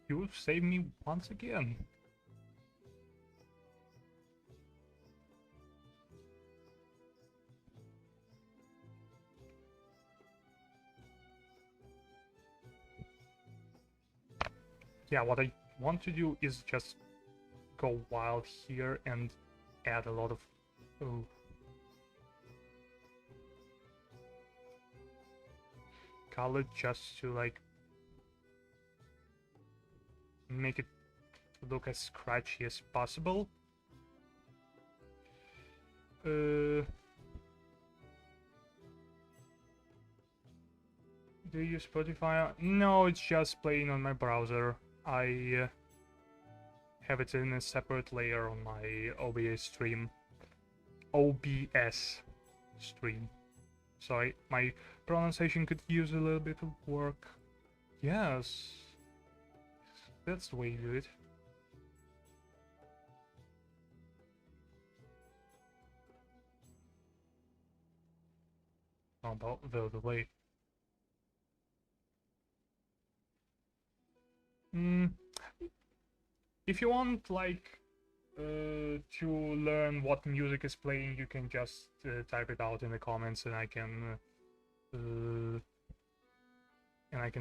You saved me once again. Yeah, what I want to do is just go wild here and add a lot of... Oh. Color just to like make it look as scratchy as possible. Do you use Spotify? No, it's just playing on my browser. I have it in a separate layer on my OBS stream. OBS stream. Sorry, my pronunciation could use a little bit of work. Yes, that's the way you do it. How about the way? If you want, like, to learn what music is playing, you can just type it out in the comments, and I can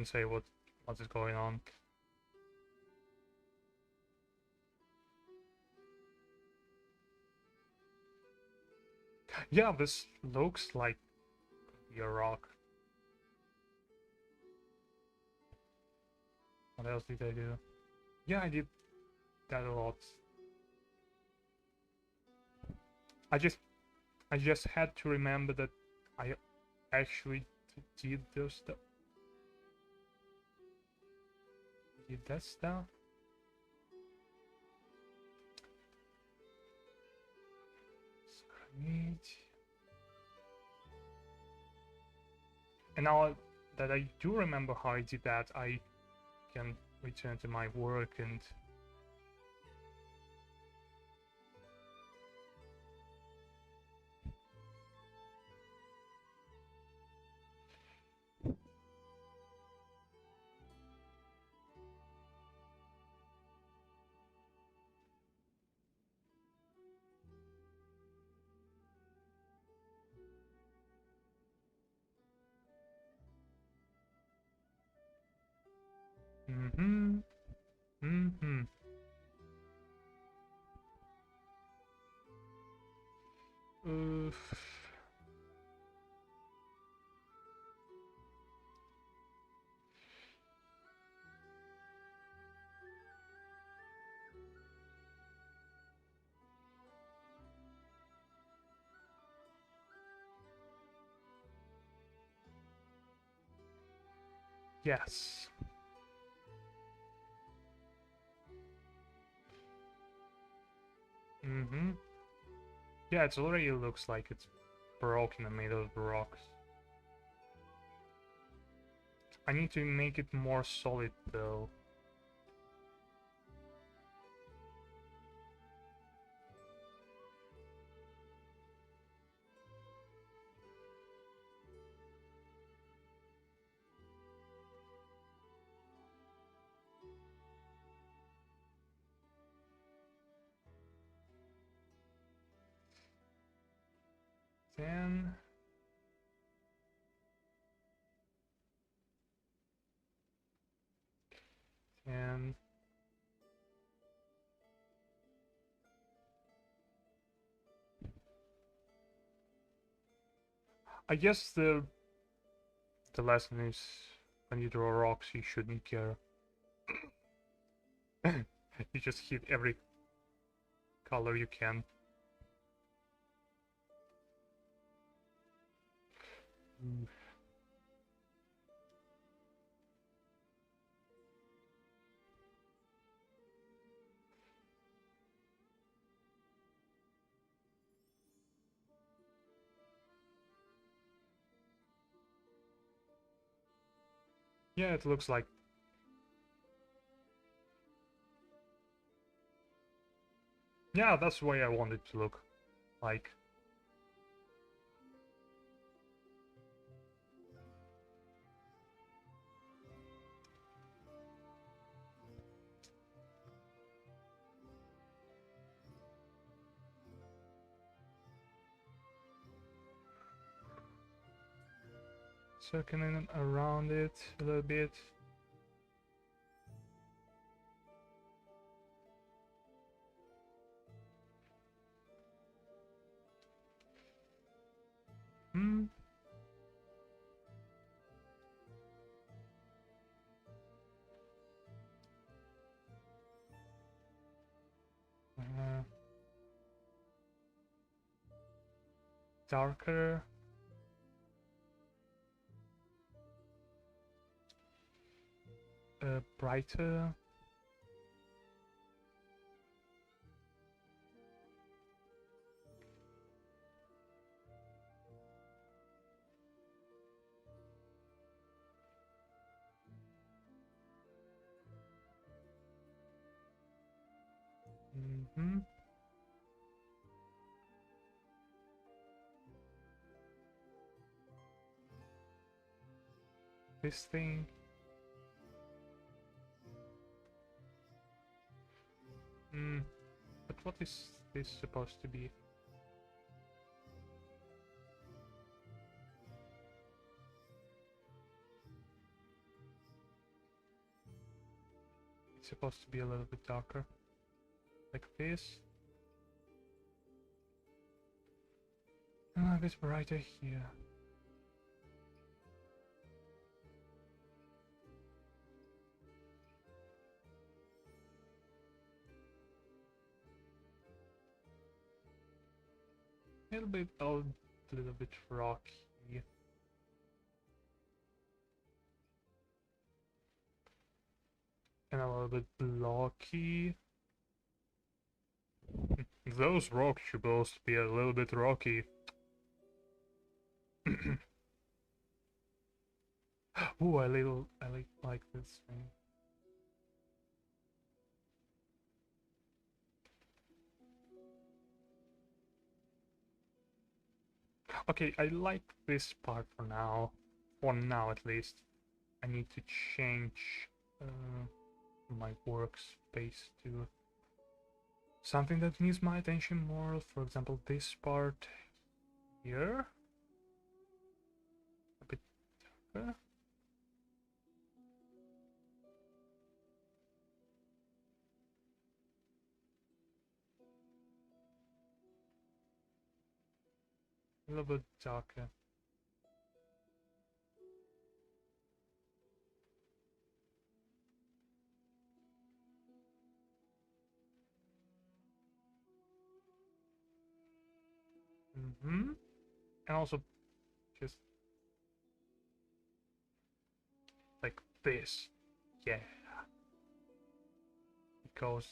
say what is going on. Yeah, this looks like a rock. What else did I do? Yeah, I did that a lot. I just had to remember that I actually did those stuff. Did that stuff? Great. And now that I do remember how I did that, I can return to my work and Uh, yes. Yeah, it already looks like it's broken and made of rocks. I need to make it more solid though. Then and I guess the lesson is when you draw rocks you shouldn't care. You just hit every color you can. Yeah, it looks like. Yeah, that's the way I want it to look like. Circling around it a little bit. Hmm. Uh, Darker. Brighter. Mm-hmm. This thing. Hmm. But what is this supposed to be? It's supposed to be a little bit darker. Like this. And a bit brighter here. A little bit rocky. And a little bit blocky. Those rocks supposed to be a little bit rocky. Ooh, I like this thing. Okay, I like this part for now. For now, at least. I need to change my workspace to something that needs my attention more. For example, this part here. A bit darker. A little bit darker. Mm-hmm. And also just like this. Yeah. It goes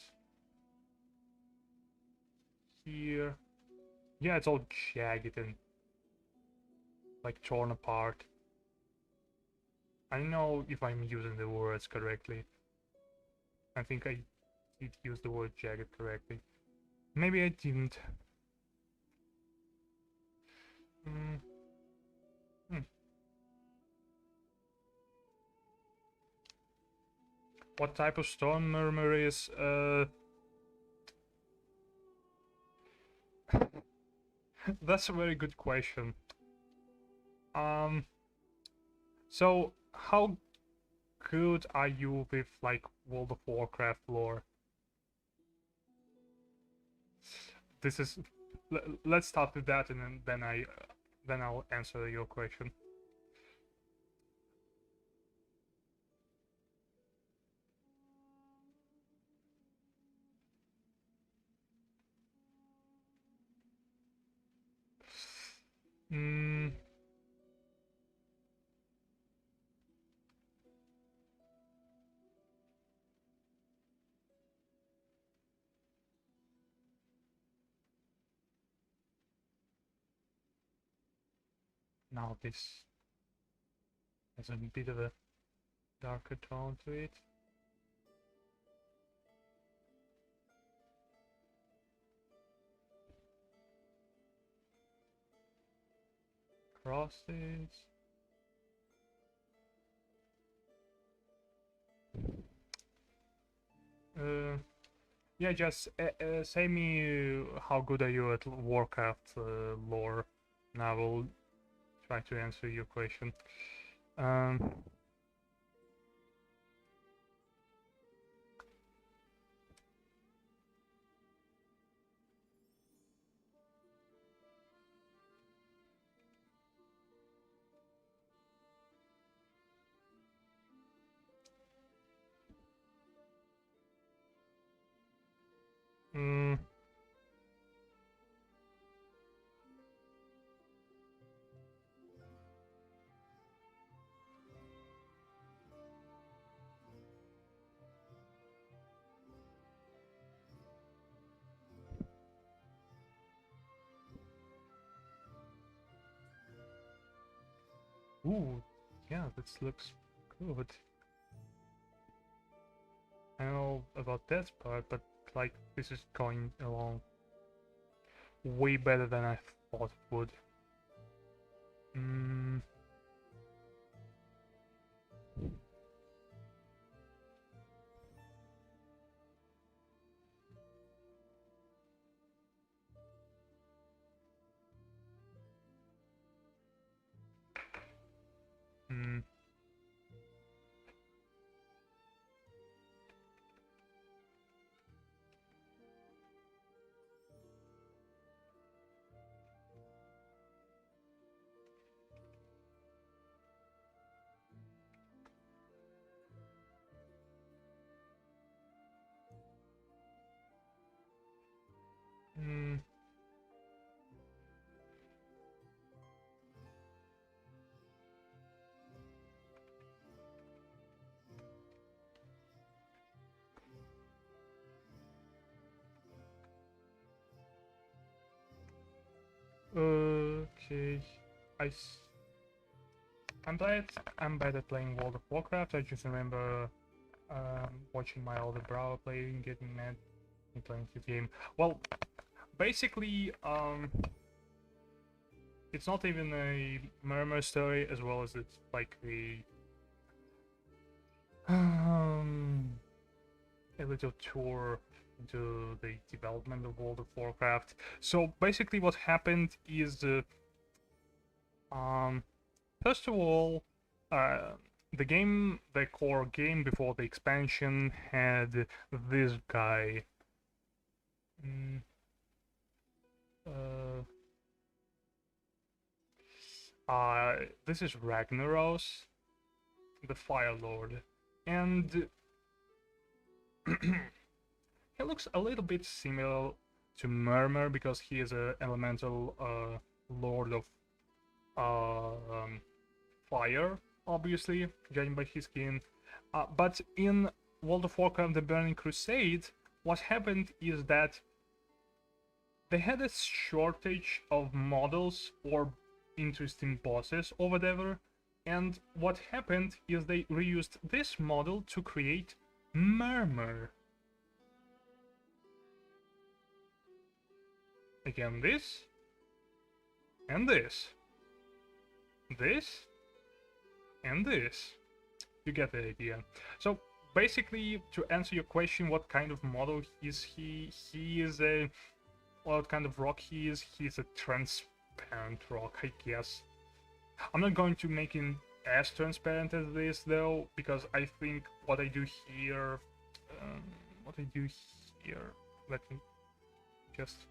here. Yeah, it's all jagged and like torn apart. I don't know if I'm using the words correctly. I think I did use the word jagged correctly. Maybe I didn't. Mm. Hmm. What type of stone Murmur is? That's a very good question. So how good are you with like World of Warcraft lore? This is. Let's start with that, and then I'll answer your question. Mm, now this is a bit of a darker tone to it. Crosses. Yeah, just say me how good are you at Warcraft lore, and I will try to answer your question. Um, mm, ooh, yeah, this looks good. I don't know about that part, but like this is going along way better than I thought it would. Mm, mm, mm. Okay, I. I'm bad at playing World of Warcraft. I just remember watching my older brother play and getting mad and playing his game. Well, basically, it's not even a Murmur story as well as it's like a little tour into the development of World of Warcraft. So basically, what happened is, first of all, the game, the core game before the expansion, had this guy. Mm, this is Ragnaros, the Fire Lord, and he looks a little bit similar to Murmur because he is a elemental lord of fire, obviously, judging by his skin. But in World of Warcraft: The Burning Crusade, what happened is that they had a shortage of models or interesting bosses or whatever, and what happened is they reused this model to create Murmur. Again, this, and this, this, and this. You get the idea. So basically, to answer your question, what kind of model is he? He is a... what kind of rock he is? He's a transparent rock, I guess. I'm not going to make him as transparent as this, though, because I think what I do here... what I do here... Let me just...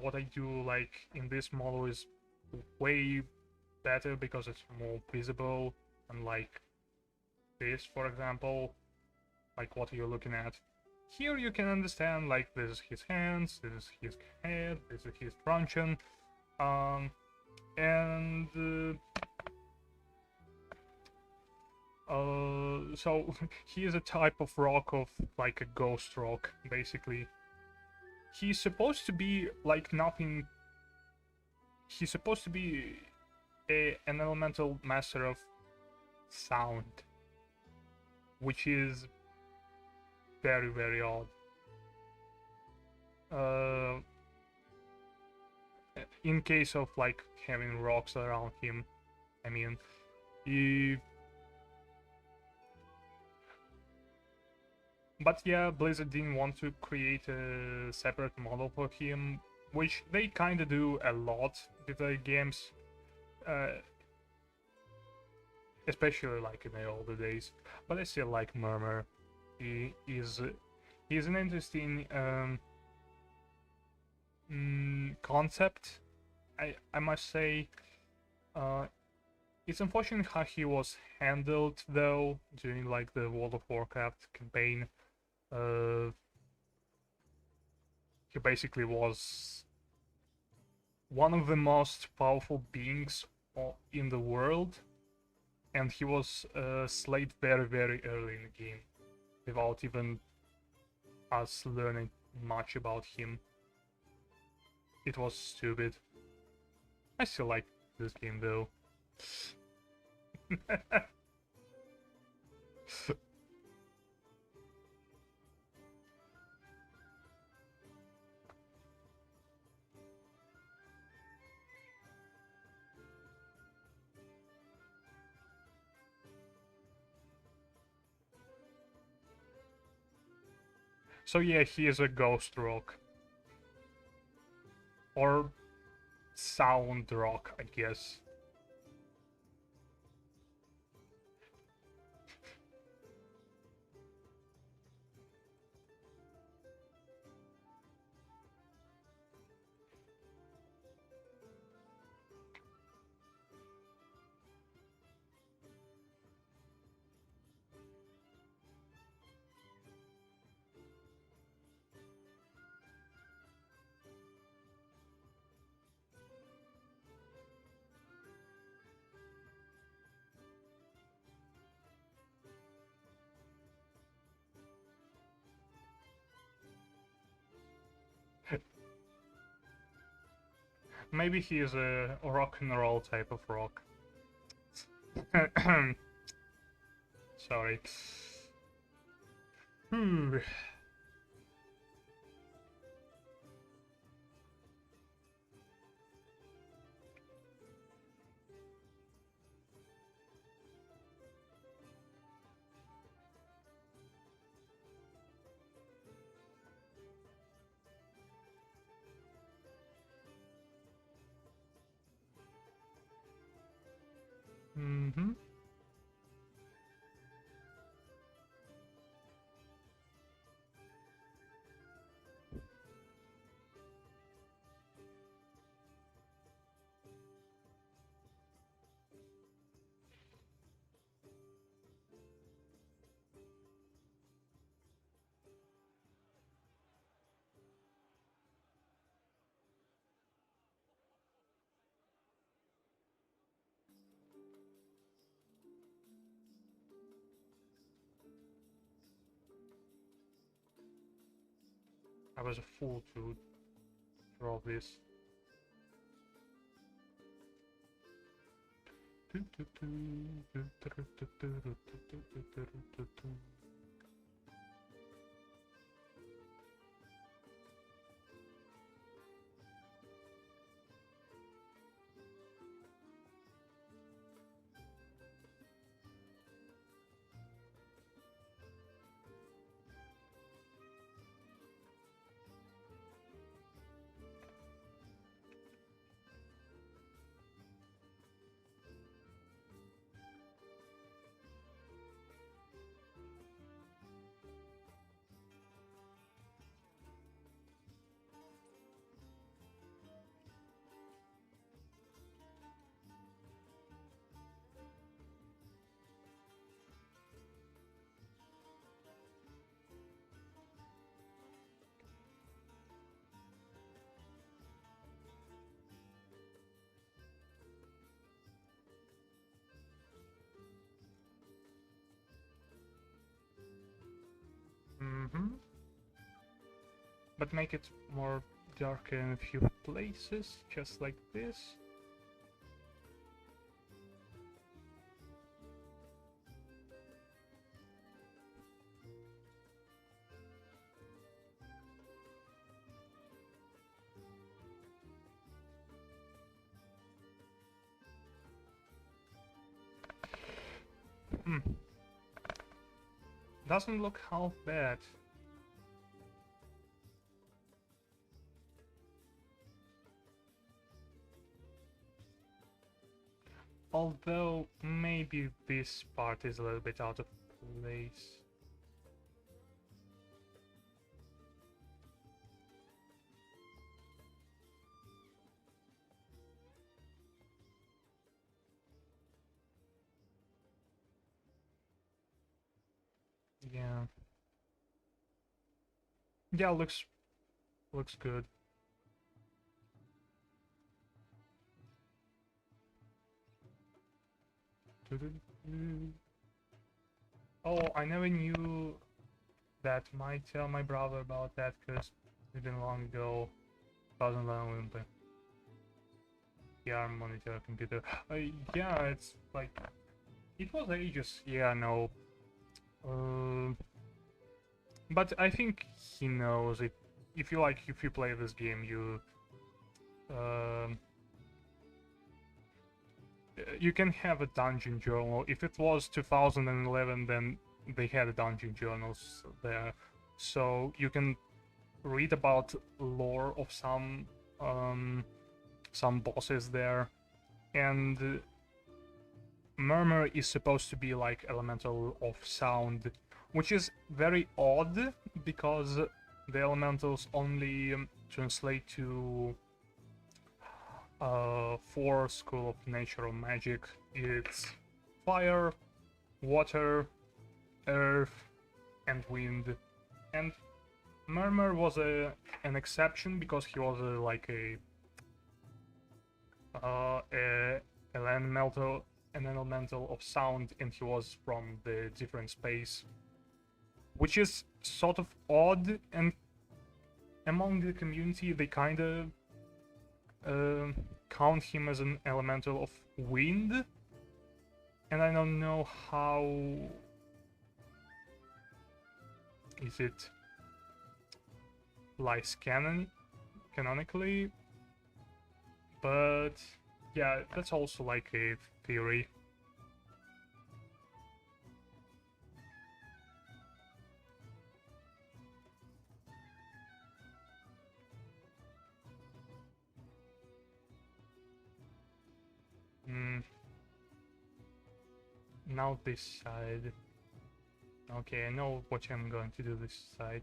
what I do, like, in this model is way better because it's more visible, unlike this, for example, like what you're looking at. Here you can understand, like, this is his hands, this is his head, this is his truncheon, and so he is a type of rock of, like, a ghost rock, basically. He's supposed to be like nothing. He's supposed to be an elemental master of sound, which is very, very odd. In case of like having rocks around him, I mean, he... But yeah, Blizzard didn't want to create a separate model for him, which they kinda do a lot with their games, especially like in the older days. But I still like Murmur. He's an interesting concept, I must say. It's unfortunate how he was handled though during like the World of Warcraft campaign. He basically was one of the most powerful beings in the world, and he was slayed very, very early in the game, without even us learning much about him. It was stupid. I still like this game though. So yeah, he is a ghost rock. Or sound rock, I guess. Maybe he is a rock and roll type of rock. Sorry. Mm-hmm. I was a fool to draw this. Mm-hmm. But make it more darker in a few places, just like this. Doesn't look half bad. Although maybe this part is a little bit out of place. Yeah. Yeah, looks good. Oh, I never knew that. Might tell my brother about that because it's been long ago. 2011 when PR monitor computer. Yeah, it's like it was ages. Yeah, no. But I think he knows it. If you play this game, um, you can have a dungeon journal. If it was 2011, then they had dungeon journals there, so you can read about lore of some bosses there, and Murmur is supposed to be like elemental of sound, which is very odd because the elementals only translate to 4 school of natural magic. It's fire, water, earth, and wind. And Murmur was an exception because he was like an elemental of sound, and he was from the different space, which is sort of odd. And among the community, they kind of count him as an elemental of wind, and I don't know how is it lies canonically, but yeah, that's also like a theory. Now this side. Okay, I know what I'm going to do this side.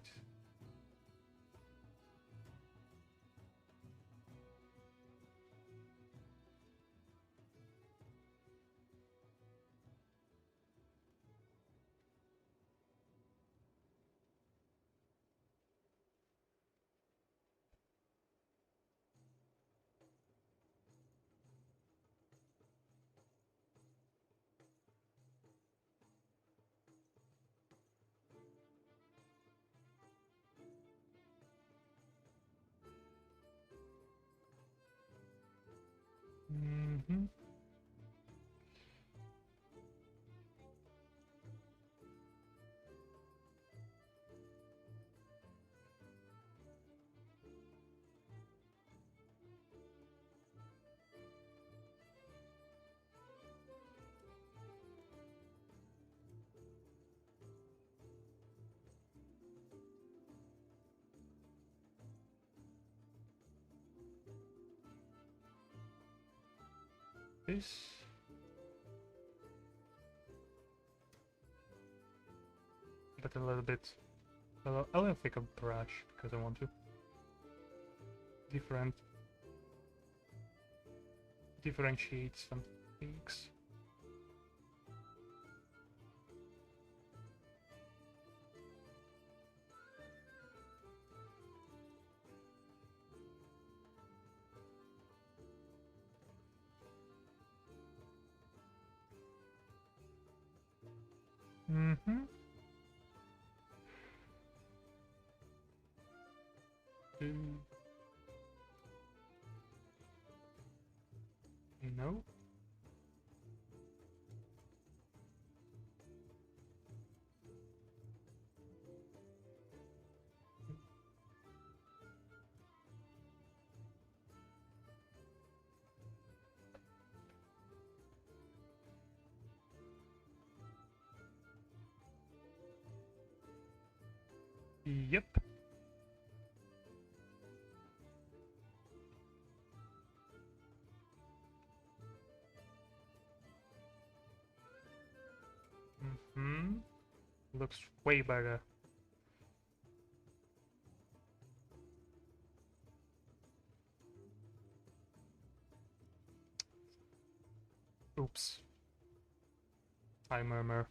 This. But a little bit. I'll take a brush because I want to differentiate some things. No. Yep. Mm-hmm. Looks way better. Oops. Hi, Murmur.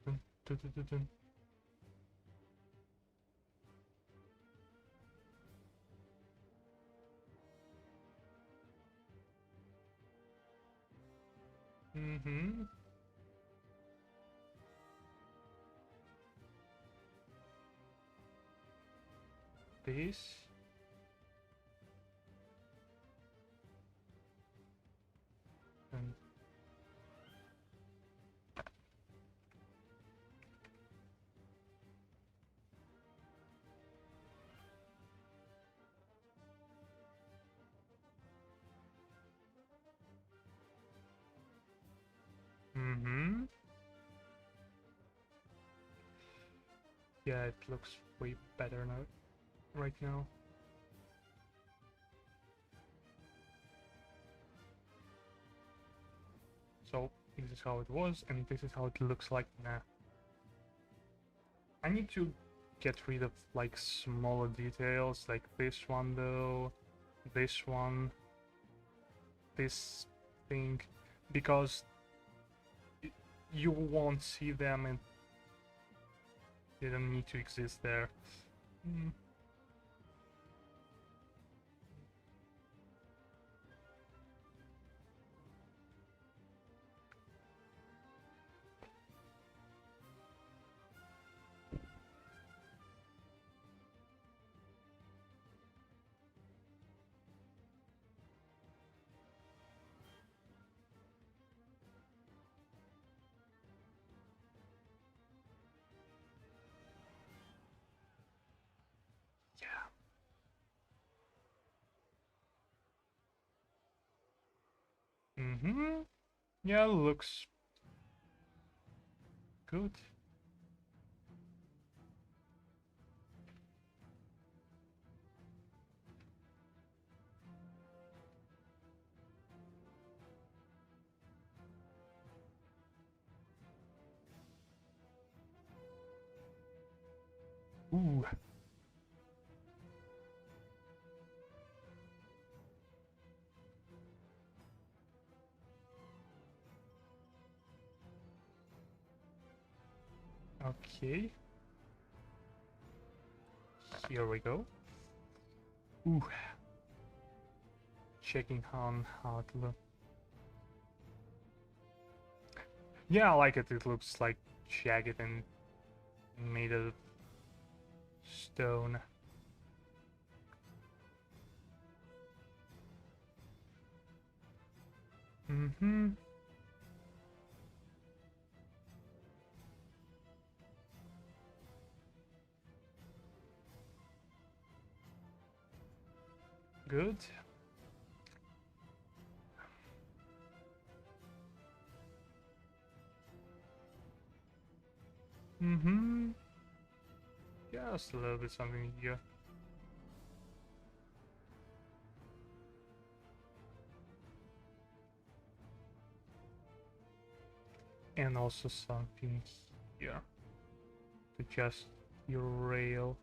Dun, dun, dun, dun, dun. Mm-hmm. This. And mm-hmm. Yeah, it looks way better now. Right now. So this is how it was, and this is how it looks like now. I need to get rid of like smaller details, like this one though, this one, this thing, because you won't see them and they don't need to exist there. Mm. Yeah. Mm-hmm. Yeah, looks good. Ooh. Okay. Here we go. Ooh. Checking on how it looks. Yeah, I like it. It looks like jagged and made of stone. Mm-hmm. Good. Mm-hmm. Just a little bit something here. And also something here to just your rail.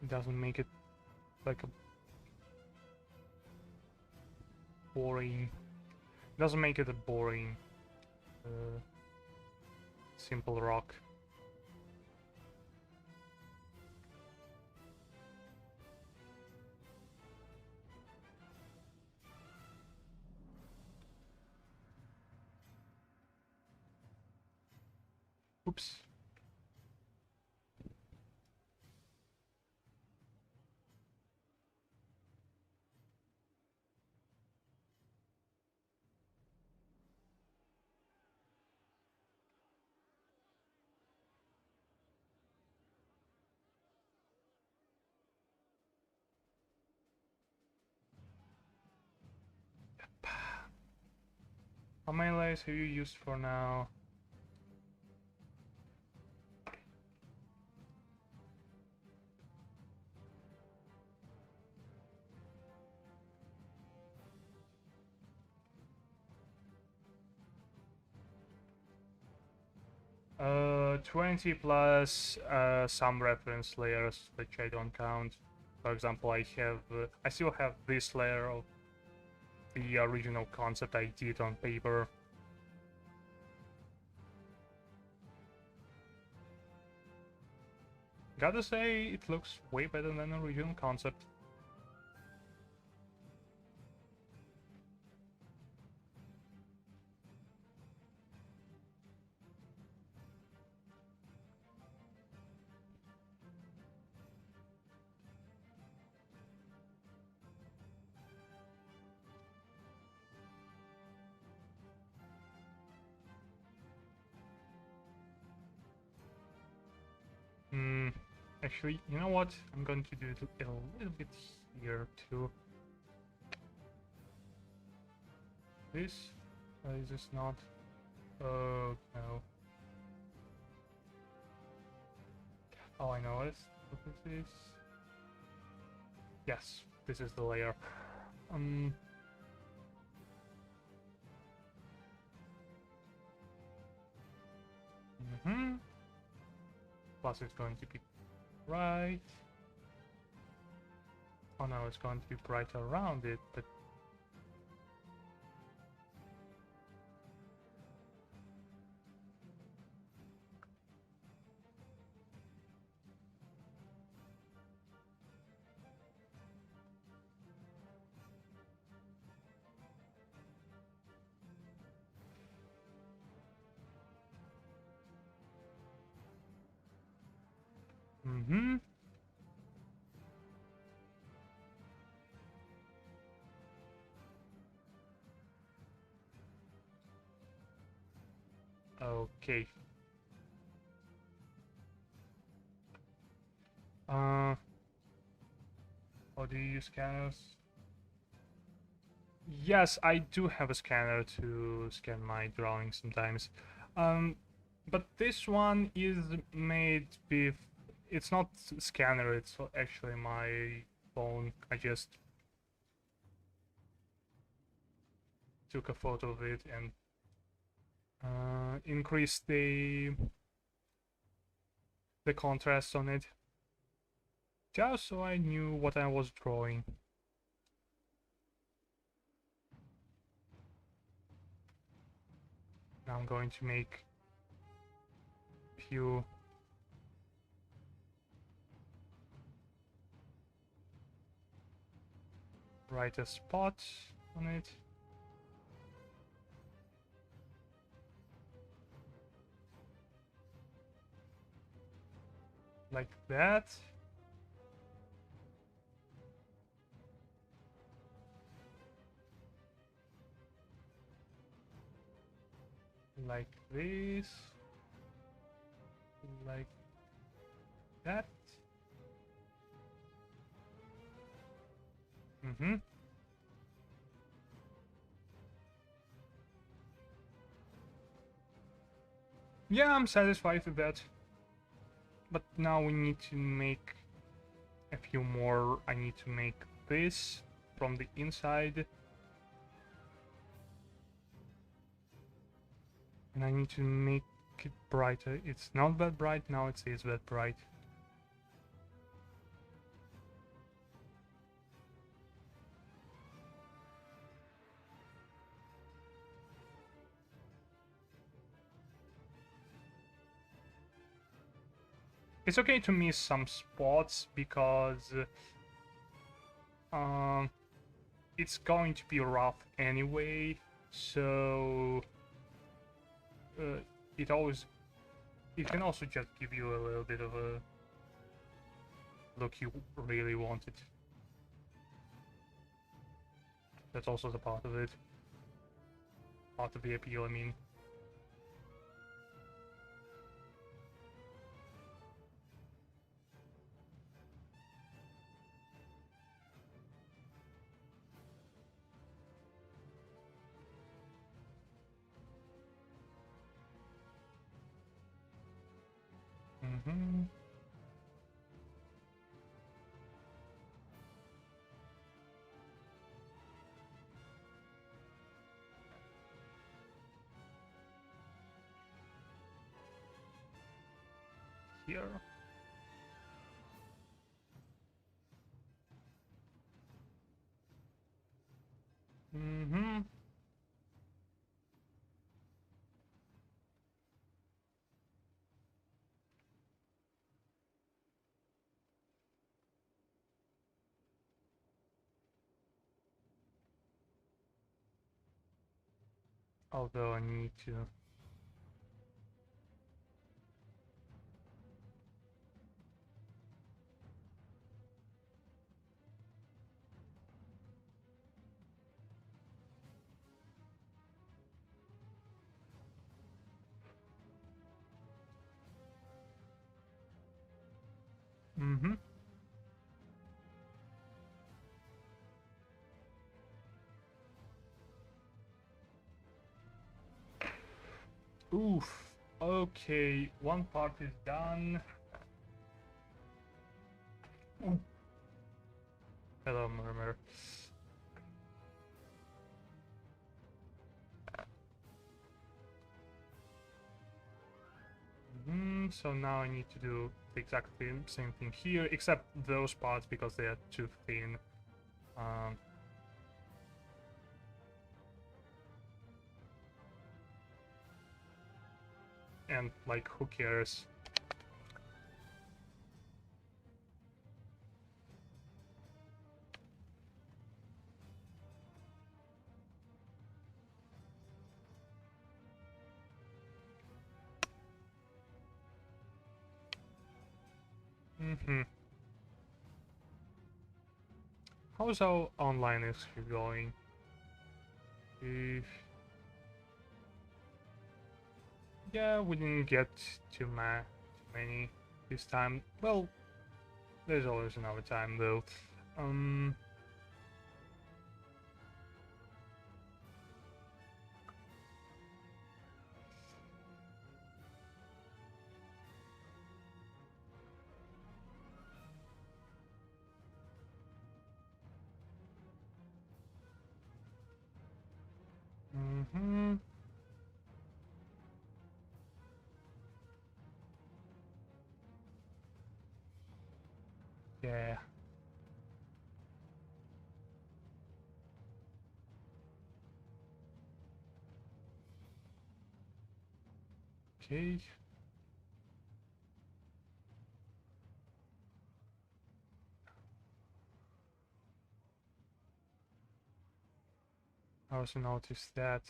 It doesn't make it like a boring. Doesn't make it a boring, simple rock. Oops. How many layers have you used for now? Uh, 20 plus some reference layers which I don't count. For example, I still have this layer of the original concept I did on paper. Gotta say, it looks way better than the original concept. Actually, you know what? I'm going to do it a little bit here too. This? Is this not? Oh, no. Oh, I know it. What is this? Yes, this is the layer. Plus it's going to be bright. Oh no, it's going to be bright around it, but okay. How do you use scanners? Yes, I do have a scanner to scan my drawings sometimes. But this one is made with... It's not scanner, it's actually my phone. I just took a photo of it and increased the contrast on it. Just so I knew what I was drawing. Now I'm going to make a few brighter spots on it. Like that. Like this. Like that. Yeah, I'm satisfied with that. But now we need to make a few more. I need to make this from the inside. And I need to make it brighter. It's not that bright, now it is that bright. It's okay to miss some spots because it's going to be rough anyway, so it It can also just give you a little bit of a look you really wanted. That's also the part of it. Part of the appeal, I mean. Mm-hmm. Here. Mm-hmm. Although I need to... Mm-hmm. Oof. Okay, one part is done. Ooh. Hello, Murmur. So now I need to do the exact same thing here, except those parts because they are too thin. Um, and like, who cares? Mm-hmm. How's our online issue going? If... Yeah, we didn't get too many this time. Well, there's always another time though. Mm-hmm. Yeah. Okay. I also noticed that.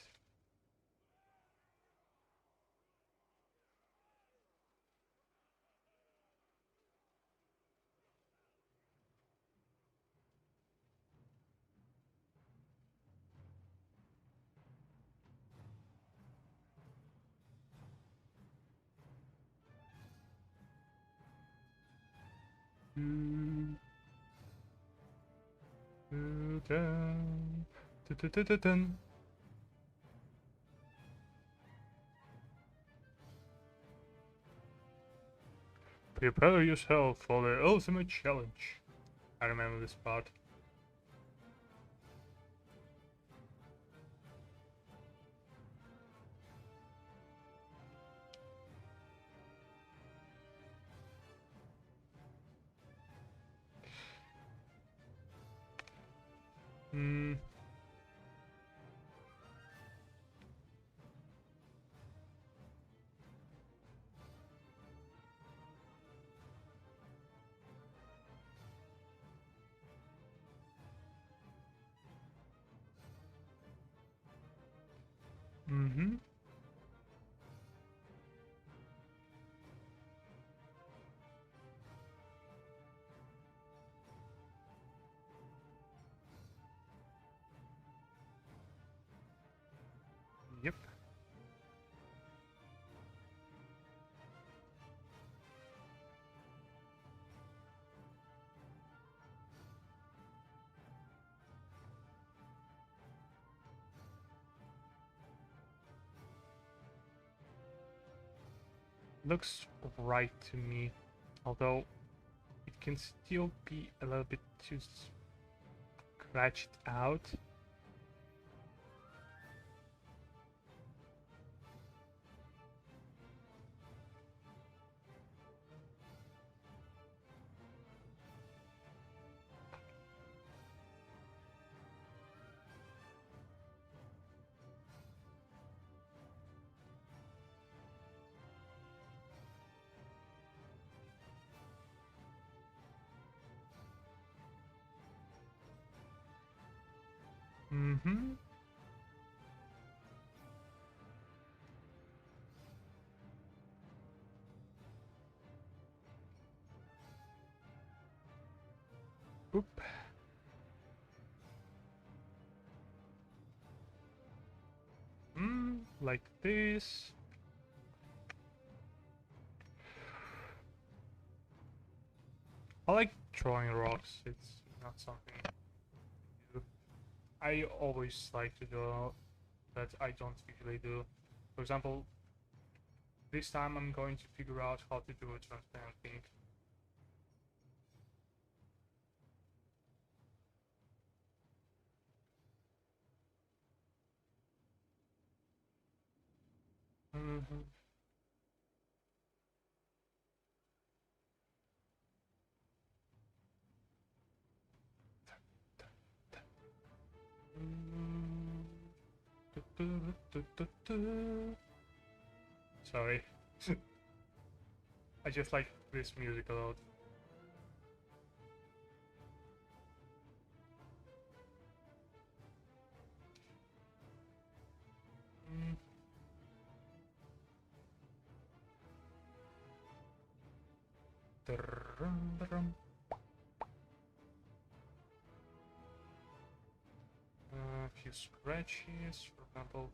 Dun, dun, dun, dun, dun, dun, dun, dun. Prepare yourself for the ultimate challenge. I remember this part. Hmm. Mm-hmm. Yep. Looks right to me, although it can still be a little bit too scratched out. Mm-hmm. Oop. Like this. I like throwing rocks. It's not something I do. I always like to do that I don't usually do. For example, this time I'm going to figure out how to do a transparent thing. Mm-hmm. Sorry. I just like this music a lot. Mm. A few scratches, for example.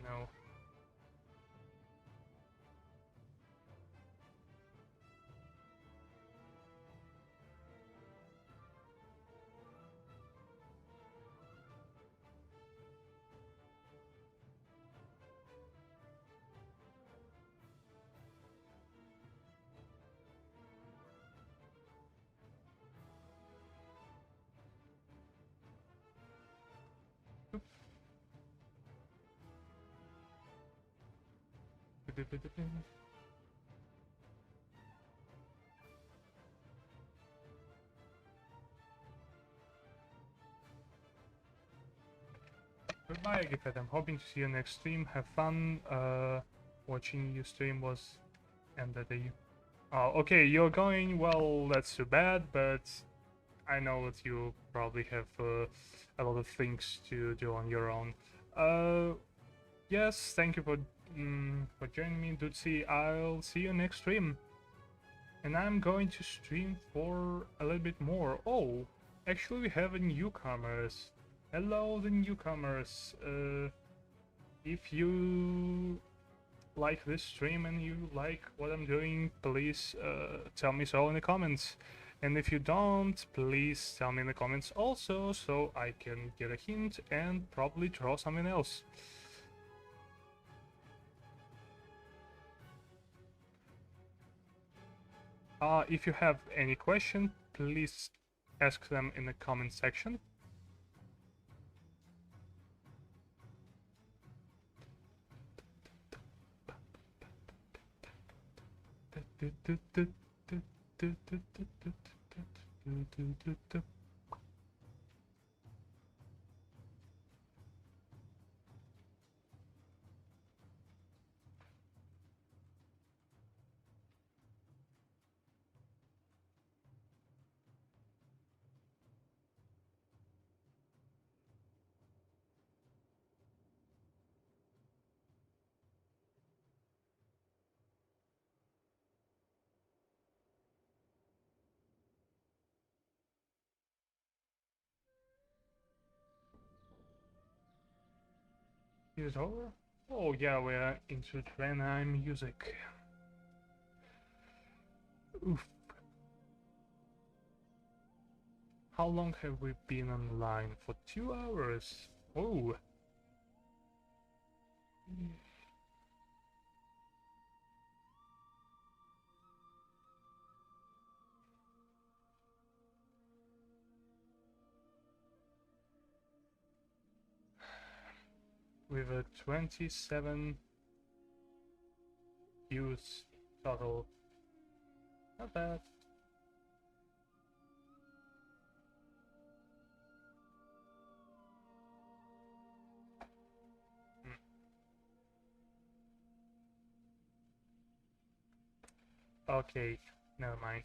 No. Goodbye, Gifted. I'm hoping to see you next stream. Have fun. Watching you stream was end the day. Oh, okay, you're going. Well, that's too bad, but I know that you probably have a lot of things to do on your own. Yes, thank you for joining me, Dudesy. I'll see you next stream. And I'm going to stream for a little bit more. Oh, actually we have a newcomers. Hello, the newcomers. If you like this stream and you like what I'm doing, please tell me so in the comments. And if you don't, please tell me in the comments also, so I can get a hint and probably draw something else. If you have any question, please ask them in the comment section. Is it over? Oh yeah, we're into Draenei music. Oof. How long have we been online? For 2 hours. Oh. With a 27 views total. Not bad. Okay, never mind.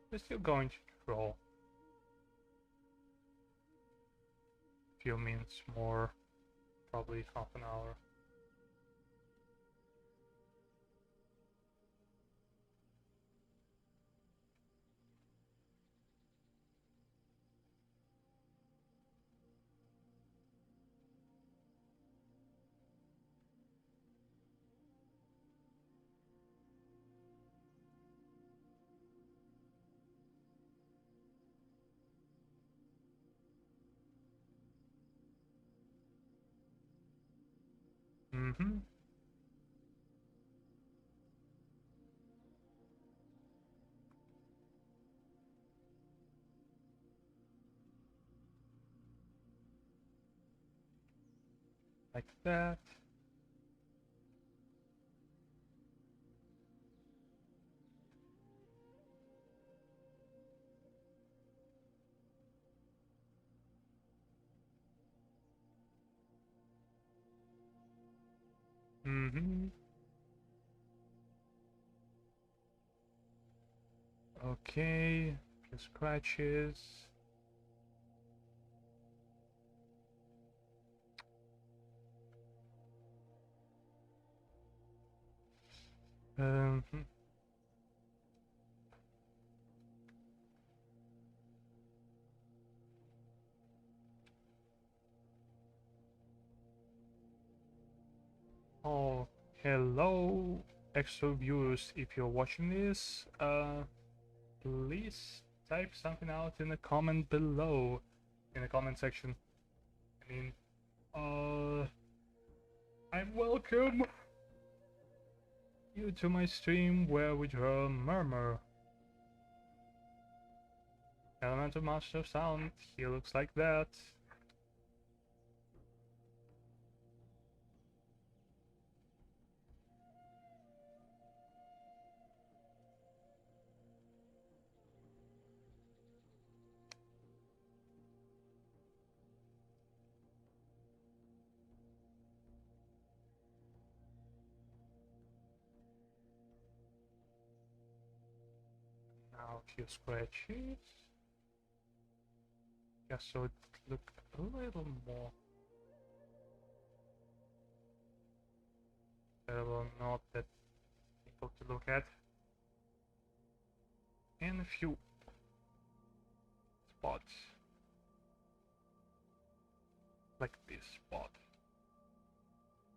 We're still going to draw. Few minutes more, probably half an hour. Mm-hmm. Like that. Mm-hmm. Okay, few scratches. Mm-hmm. Oh, hello, extra viewers. If you're watching this, please type something out in the comment below, in the comment section. I mean, I welcome you to my stream where we draw Murmur. Elemental Master of Sound, he looks like that. Now a few scratches. Just so it look a little more terrible, not that difficult to look at. And a few spots. Like this spot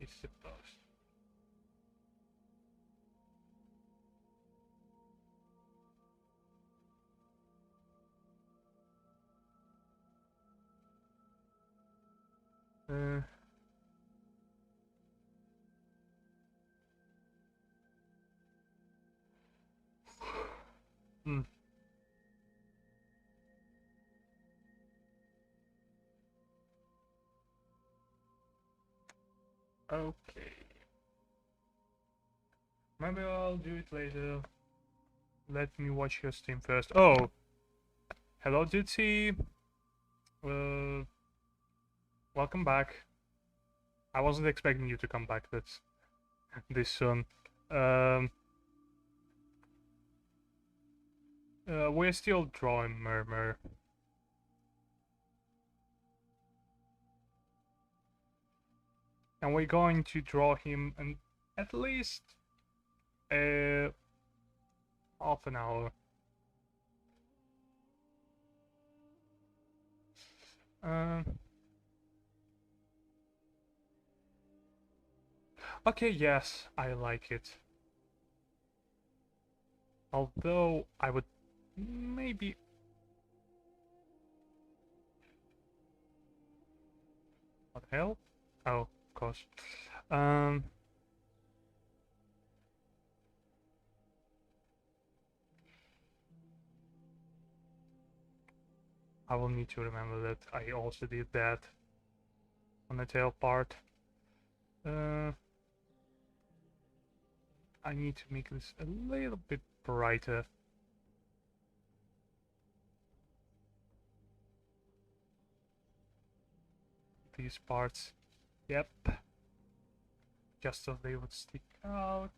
is supposed. Hmm. Okay. Maybe I'll do it later. Let me watch your stream first. Oh! Hello, Ditzy. Welcome back. I wasn't expecting you to come back this soon. We're still drawing Murmur. And we're going to draw him in at least half an hour. Uh, okay, yes, I like it. Although I would maybe... What the hell? Oh, of course. Um, I will need to remember that I also did that on the tail part. Uh, I need to make this a little bit brighter. These parts. Yep. Just so they would stick out.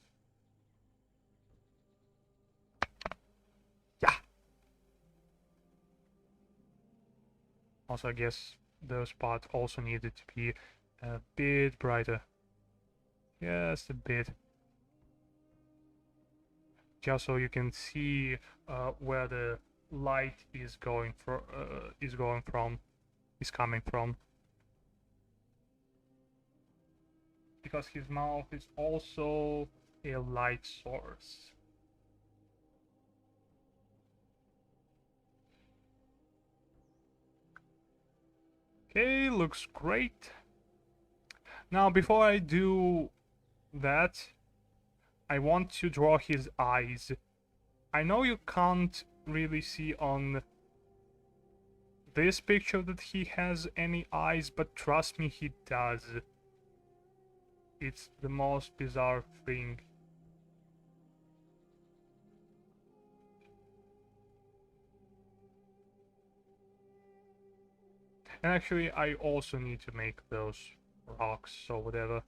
Yeah! Also, I guess those parts also needed to be a bit brighter. Just a bit. Just so you can see where the light is going is coming from. Because his mouth is also a light source. Okay, looks great. Now, before I do that, I want to draw his eyes. I know you can't really see on this picture that he has any eyes, but trust me, he does. It's the most bizarre thing. And actually, I also need to make those rocks or whatever.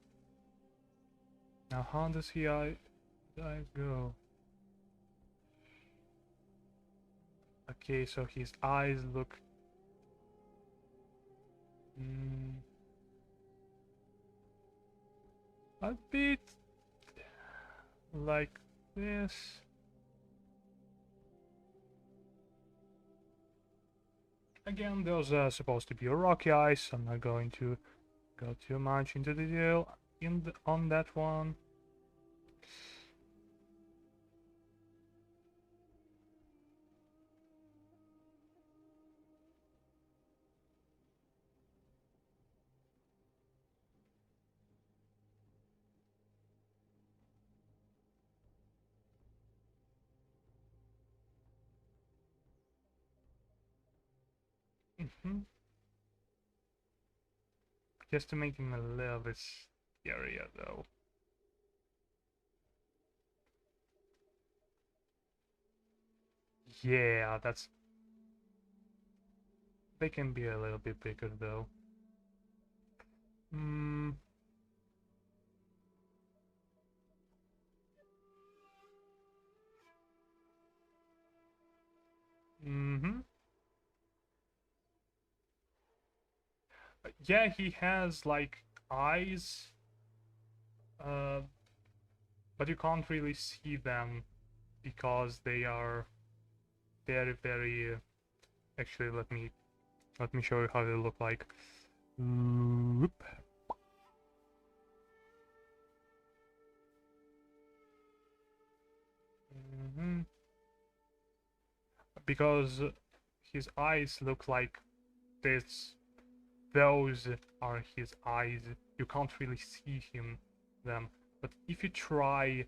Now, how does he eye go? Okay, so his eyes look... a bit like this. Again, those are supposed to be rocky eyes, so I'm not going to go too much into detail on that one. Just to make him a little bit scarier, though. Yeah, that's... They can be a little bit bigger, though. Yeah, he has, like, eyes, but you can't really see them because they are very, very... Actually, let me show you how they look like. Whoop. Because his eyes look like this. Those are his eyes. You can't really see them. But if you try,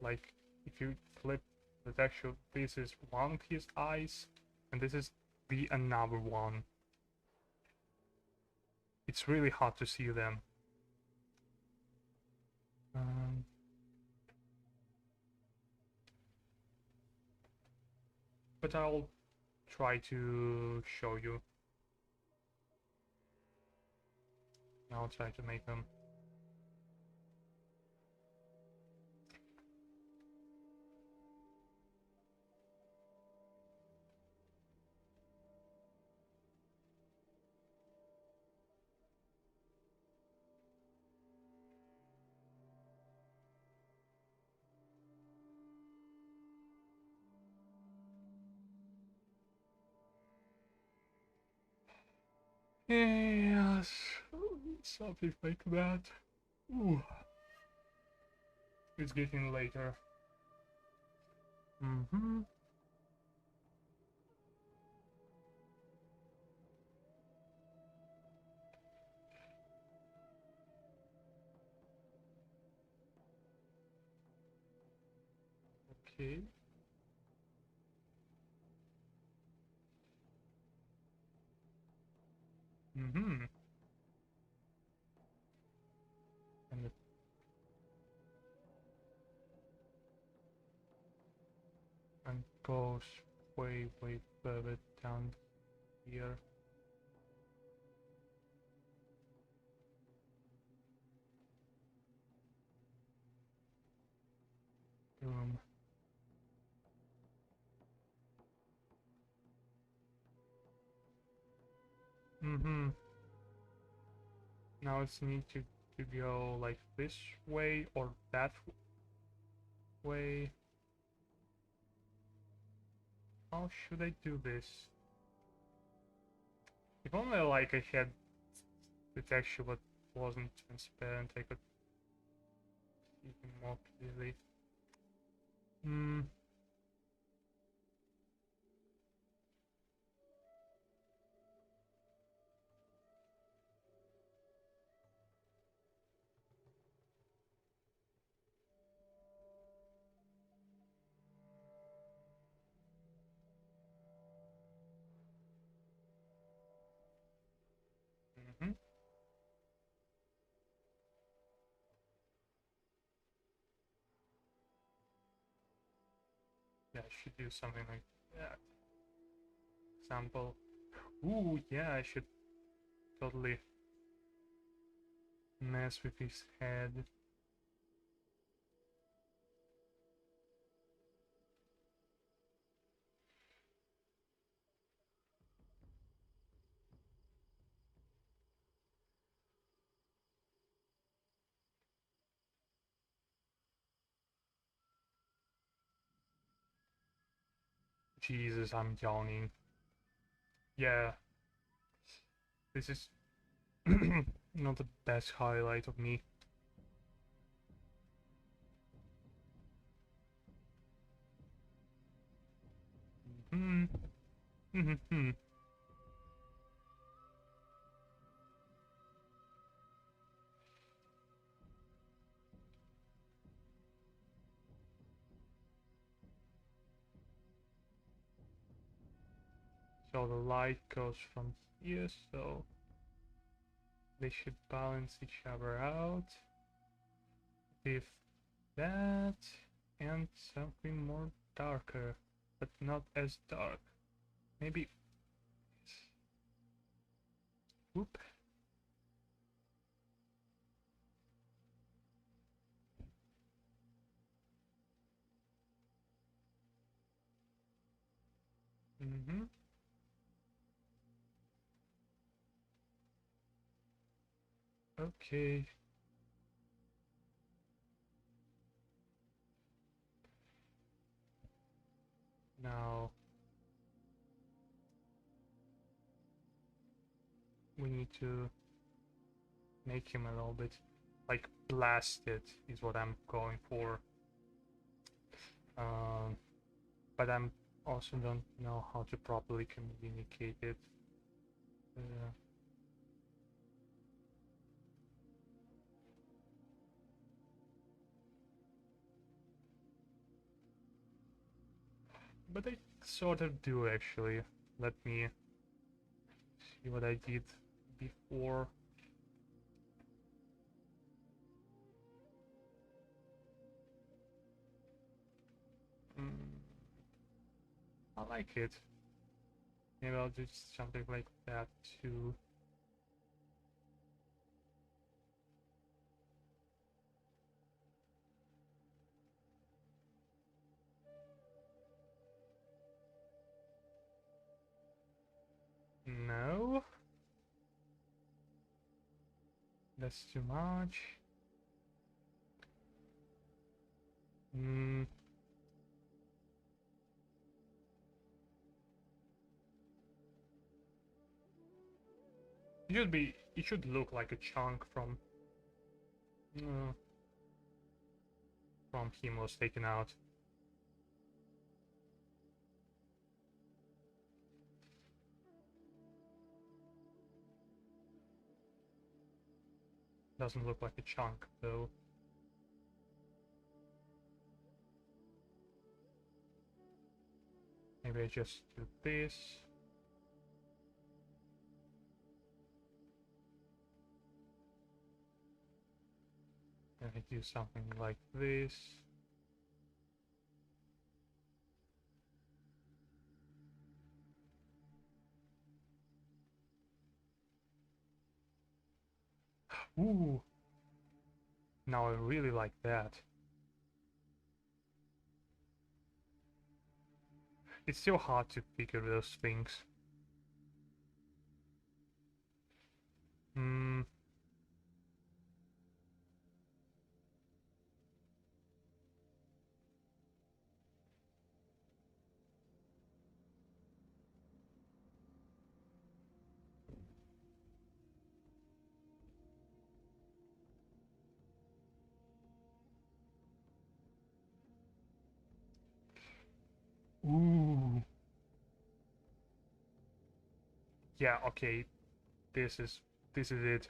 like, if you flip the texture, this is one of his eyes, and this is the another one. It's really hard to see them. But I'll try to show you. I'll try to make them. Yes, something like that. Ooh, it's getting later. Mm-hmm. Okay. Mm-hmm. And it and goes way, way further down here. Boom. Mm-hmm. Now it's need to go like this way or that way. How should I do this? If only like I had the texture but wasn't transparent, I could see him more clearly. Hmm. Mm-hmm. Yeah, I should do something like that. Example. Ooh, yeah, I should totally mess with his head. Jesus, I'm yawning. Yeah, this is not the best highlight of me. Hmm. Hmm. So the light goes from here, so they should balance each other out with that and something more darker, but not as dark. Maybe. Whoop. Mm-hmm. Okay. Now we need to make him a little bit like blasted is what I'm going for. But I'm also don't know how to properly communicate it. Uh, but I sort of do actually. Let me see what I did before. Mm, I like it. Maybe I'll do something like that too. No, that's too much. Hmm. It should look like a chunk uh, from him was taken out. Doesn't look like a chunk though. Maybe I just do this. And I do something like this. Ooh! Now I really like that. It's still hard to figure those things. Hmm. Ooh. Yeah, okay. This is it.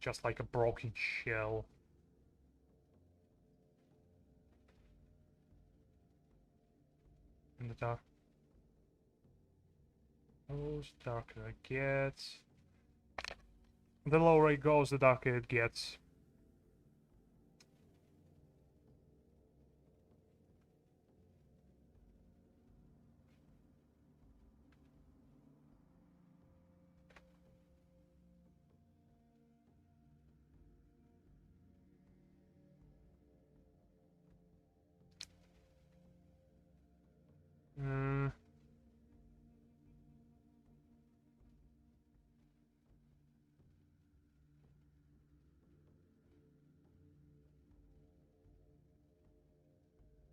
Just like a broken shell. In the dark. Oh, the darker it gets. The lower it goes, the darker it gets. Uh,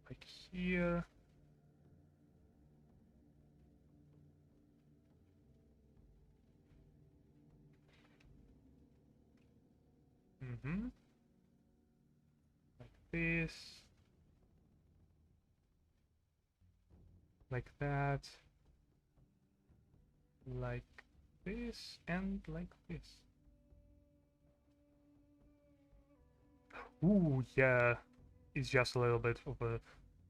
like here. Mm-hmm. Like this. Like that. Like this and like this. Ooh, yeah. It's just a little bit of a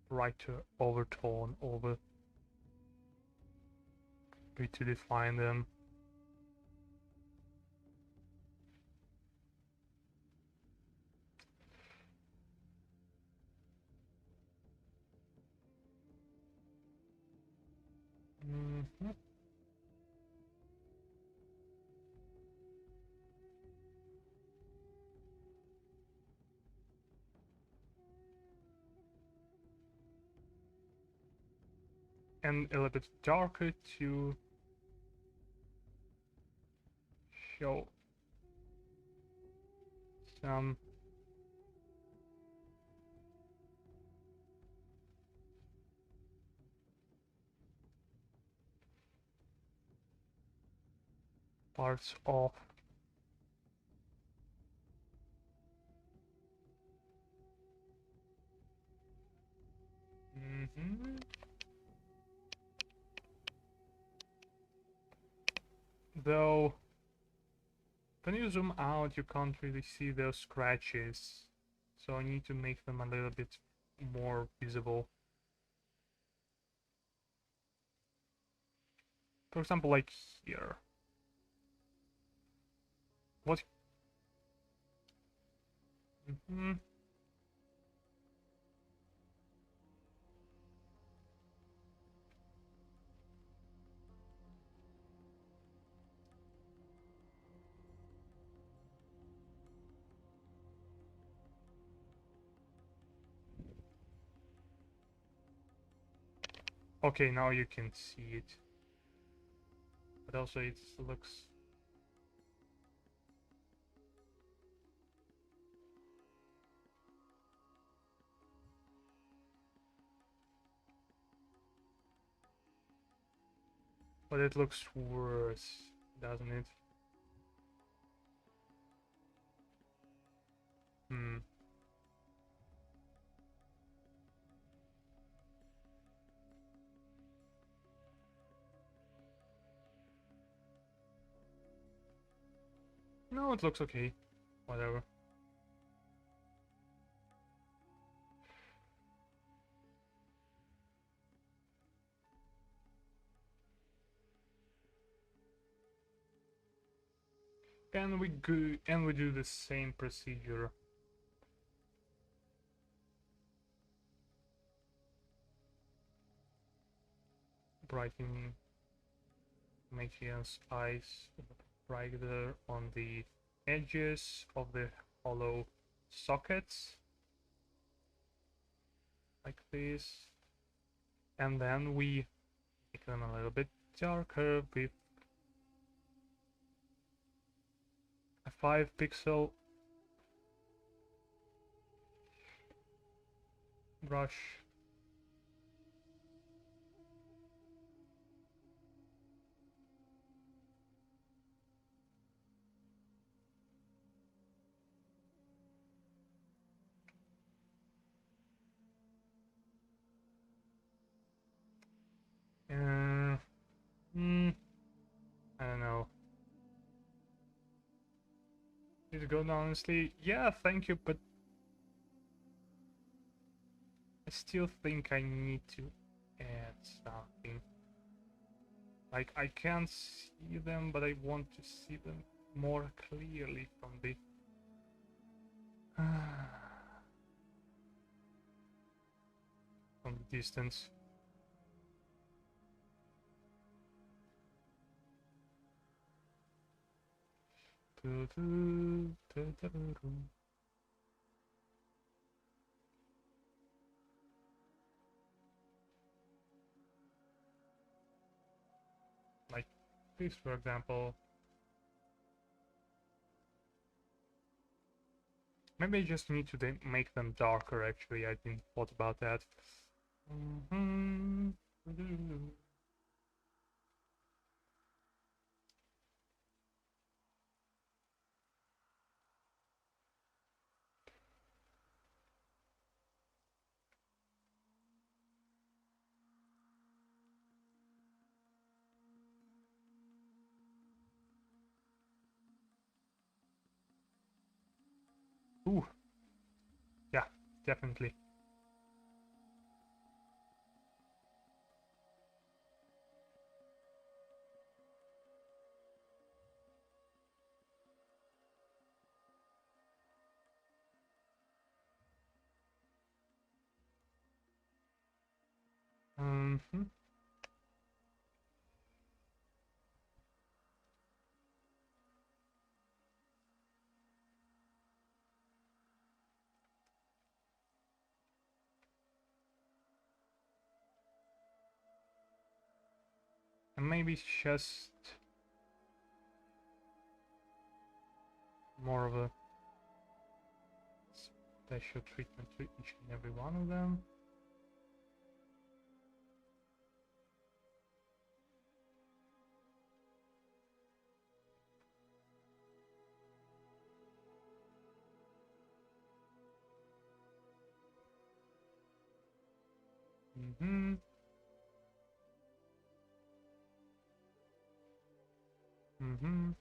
brighter overtone over to define them. Mm-hmm. And a little bit darker to show some parts of though when you zoom out you can't really see those scratches, so I need to make them a little bit more visible. For example, like here. What? Okay, now you can see it, but also it looks. But it looks worse, doesn't it? Hmm. No, it looks okay. Whatever. And we do the same procedure. Brighten Magian's eyes brighter on the edges of the hollow sockets, like this. And then we make them a little bit darker with a 5-pixel brush. I don't know. Is it good, honestly? Yeah, thank you, but I still think I need to add something. Like, I can't see them, but I want to see them more clearly from the... from the distance. Like this, for example. Maybe I just need to make them darker, actually. I didn't thought about that. Ooh. Yeah, definitely. Mm-hmm. And maybe it's just more of a special treatment to each and every one of them. Mm-hmm. Mm-hmm.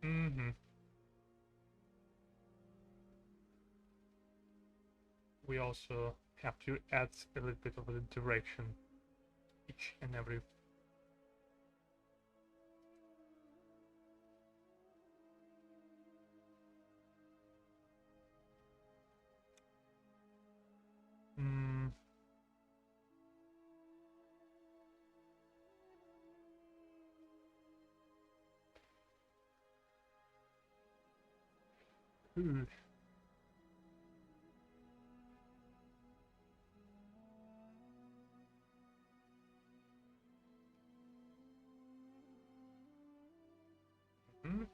Mm-hmm. We also have to add a little bit of a direction each and every. Mm. Ooh. Mm.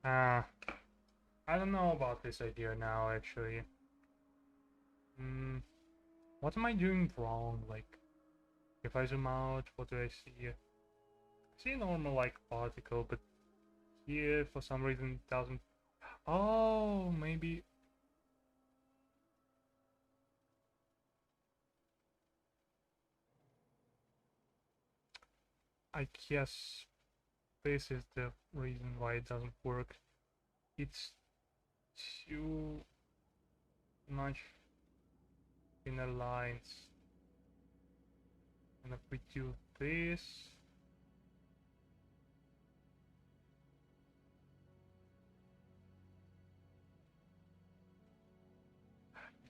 I don't know about this idea now, actually. What am I doing wrong? Like, if I zoom out, what do I see? I see a normal, like, particle, but here, for some reason, it doesn't... Oh, maybe... I guess this is the reason why it doesn't work. It's too much inner lines. And if we do this...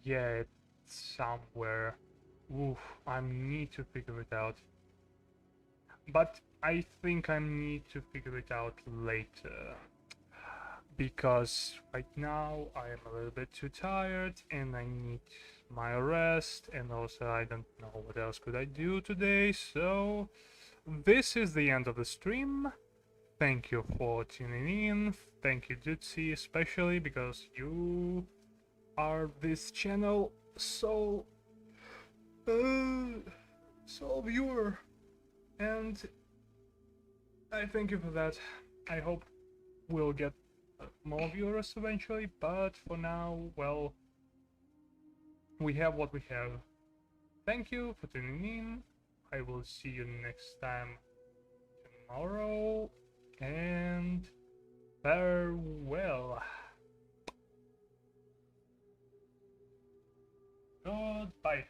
Yeah, it's somewhere. Oof, I need to figure it out. But I think I need to figure it out later. Because right now I am a little bit too tired and I need my rest, and also I don't know what else could I do today. So this is the end of the stream. Thank you for tuning in. Thank you, Jutsi, especially because you are this channel sole viewer, and I thank you for that. I hope we'll get more viewers eventually, but for now, well, we have what we have. Thank you for tuning in. I will see you next time tomorrow, and farewell. Goodbye.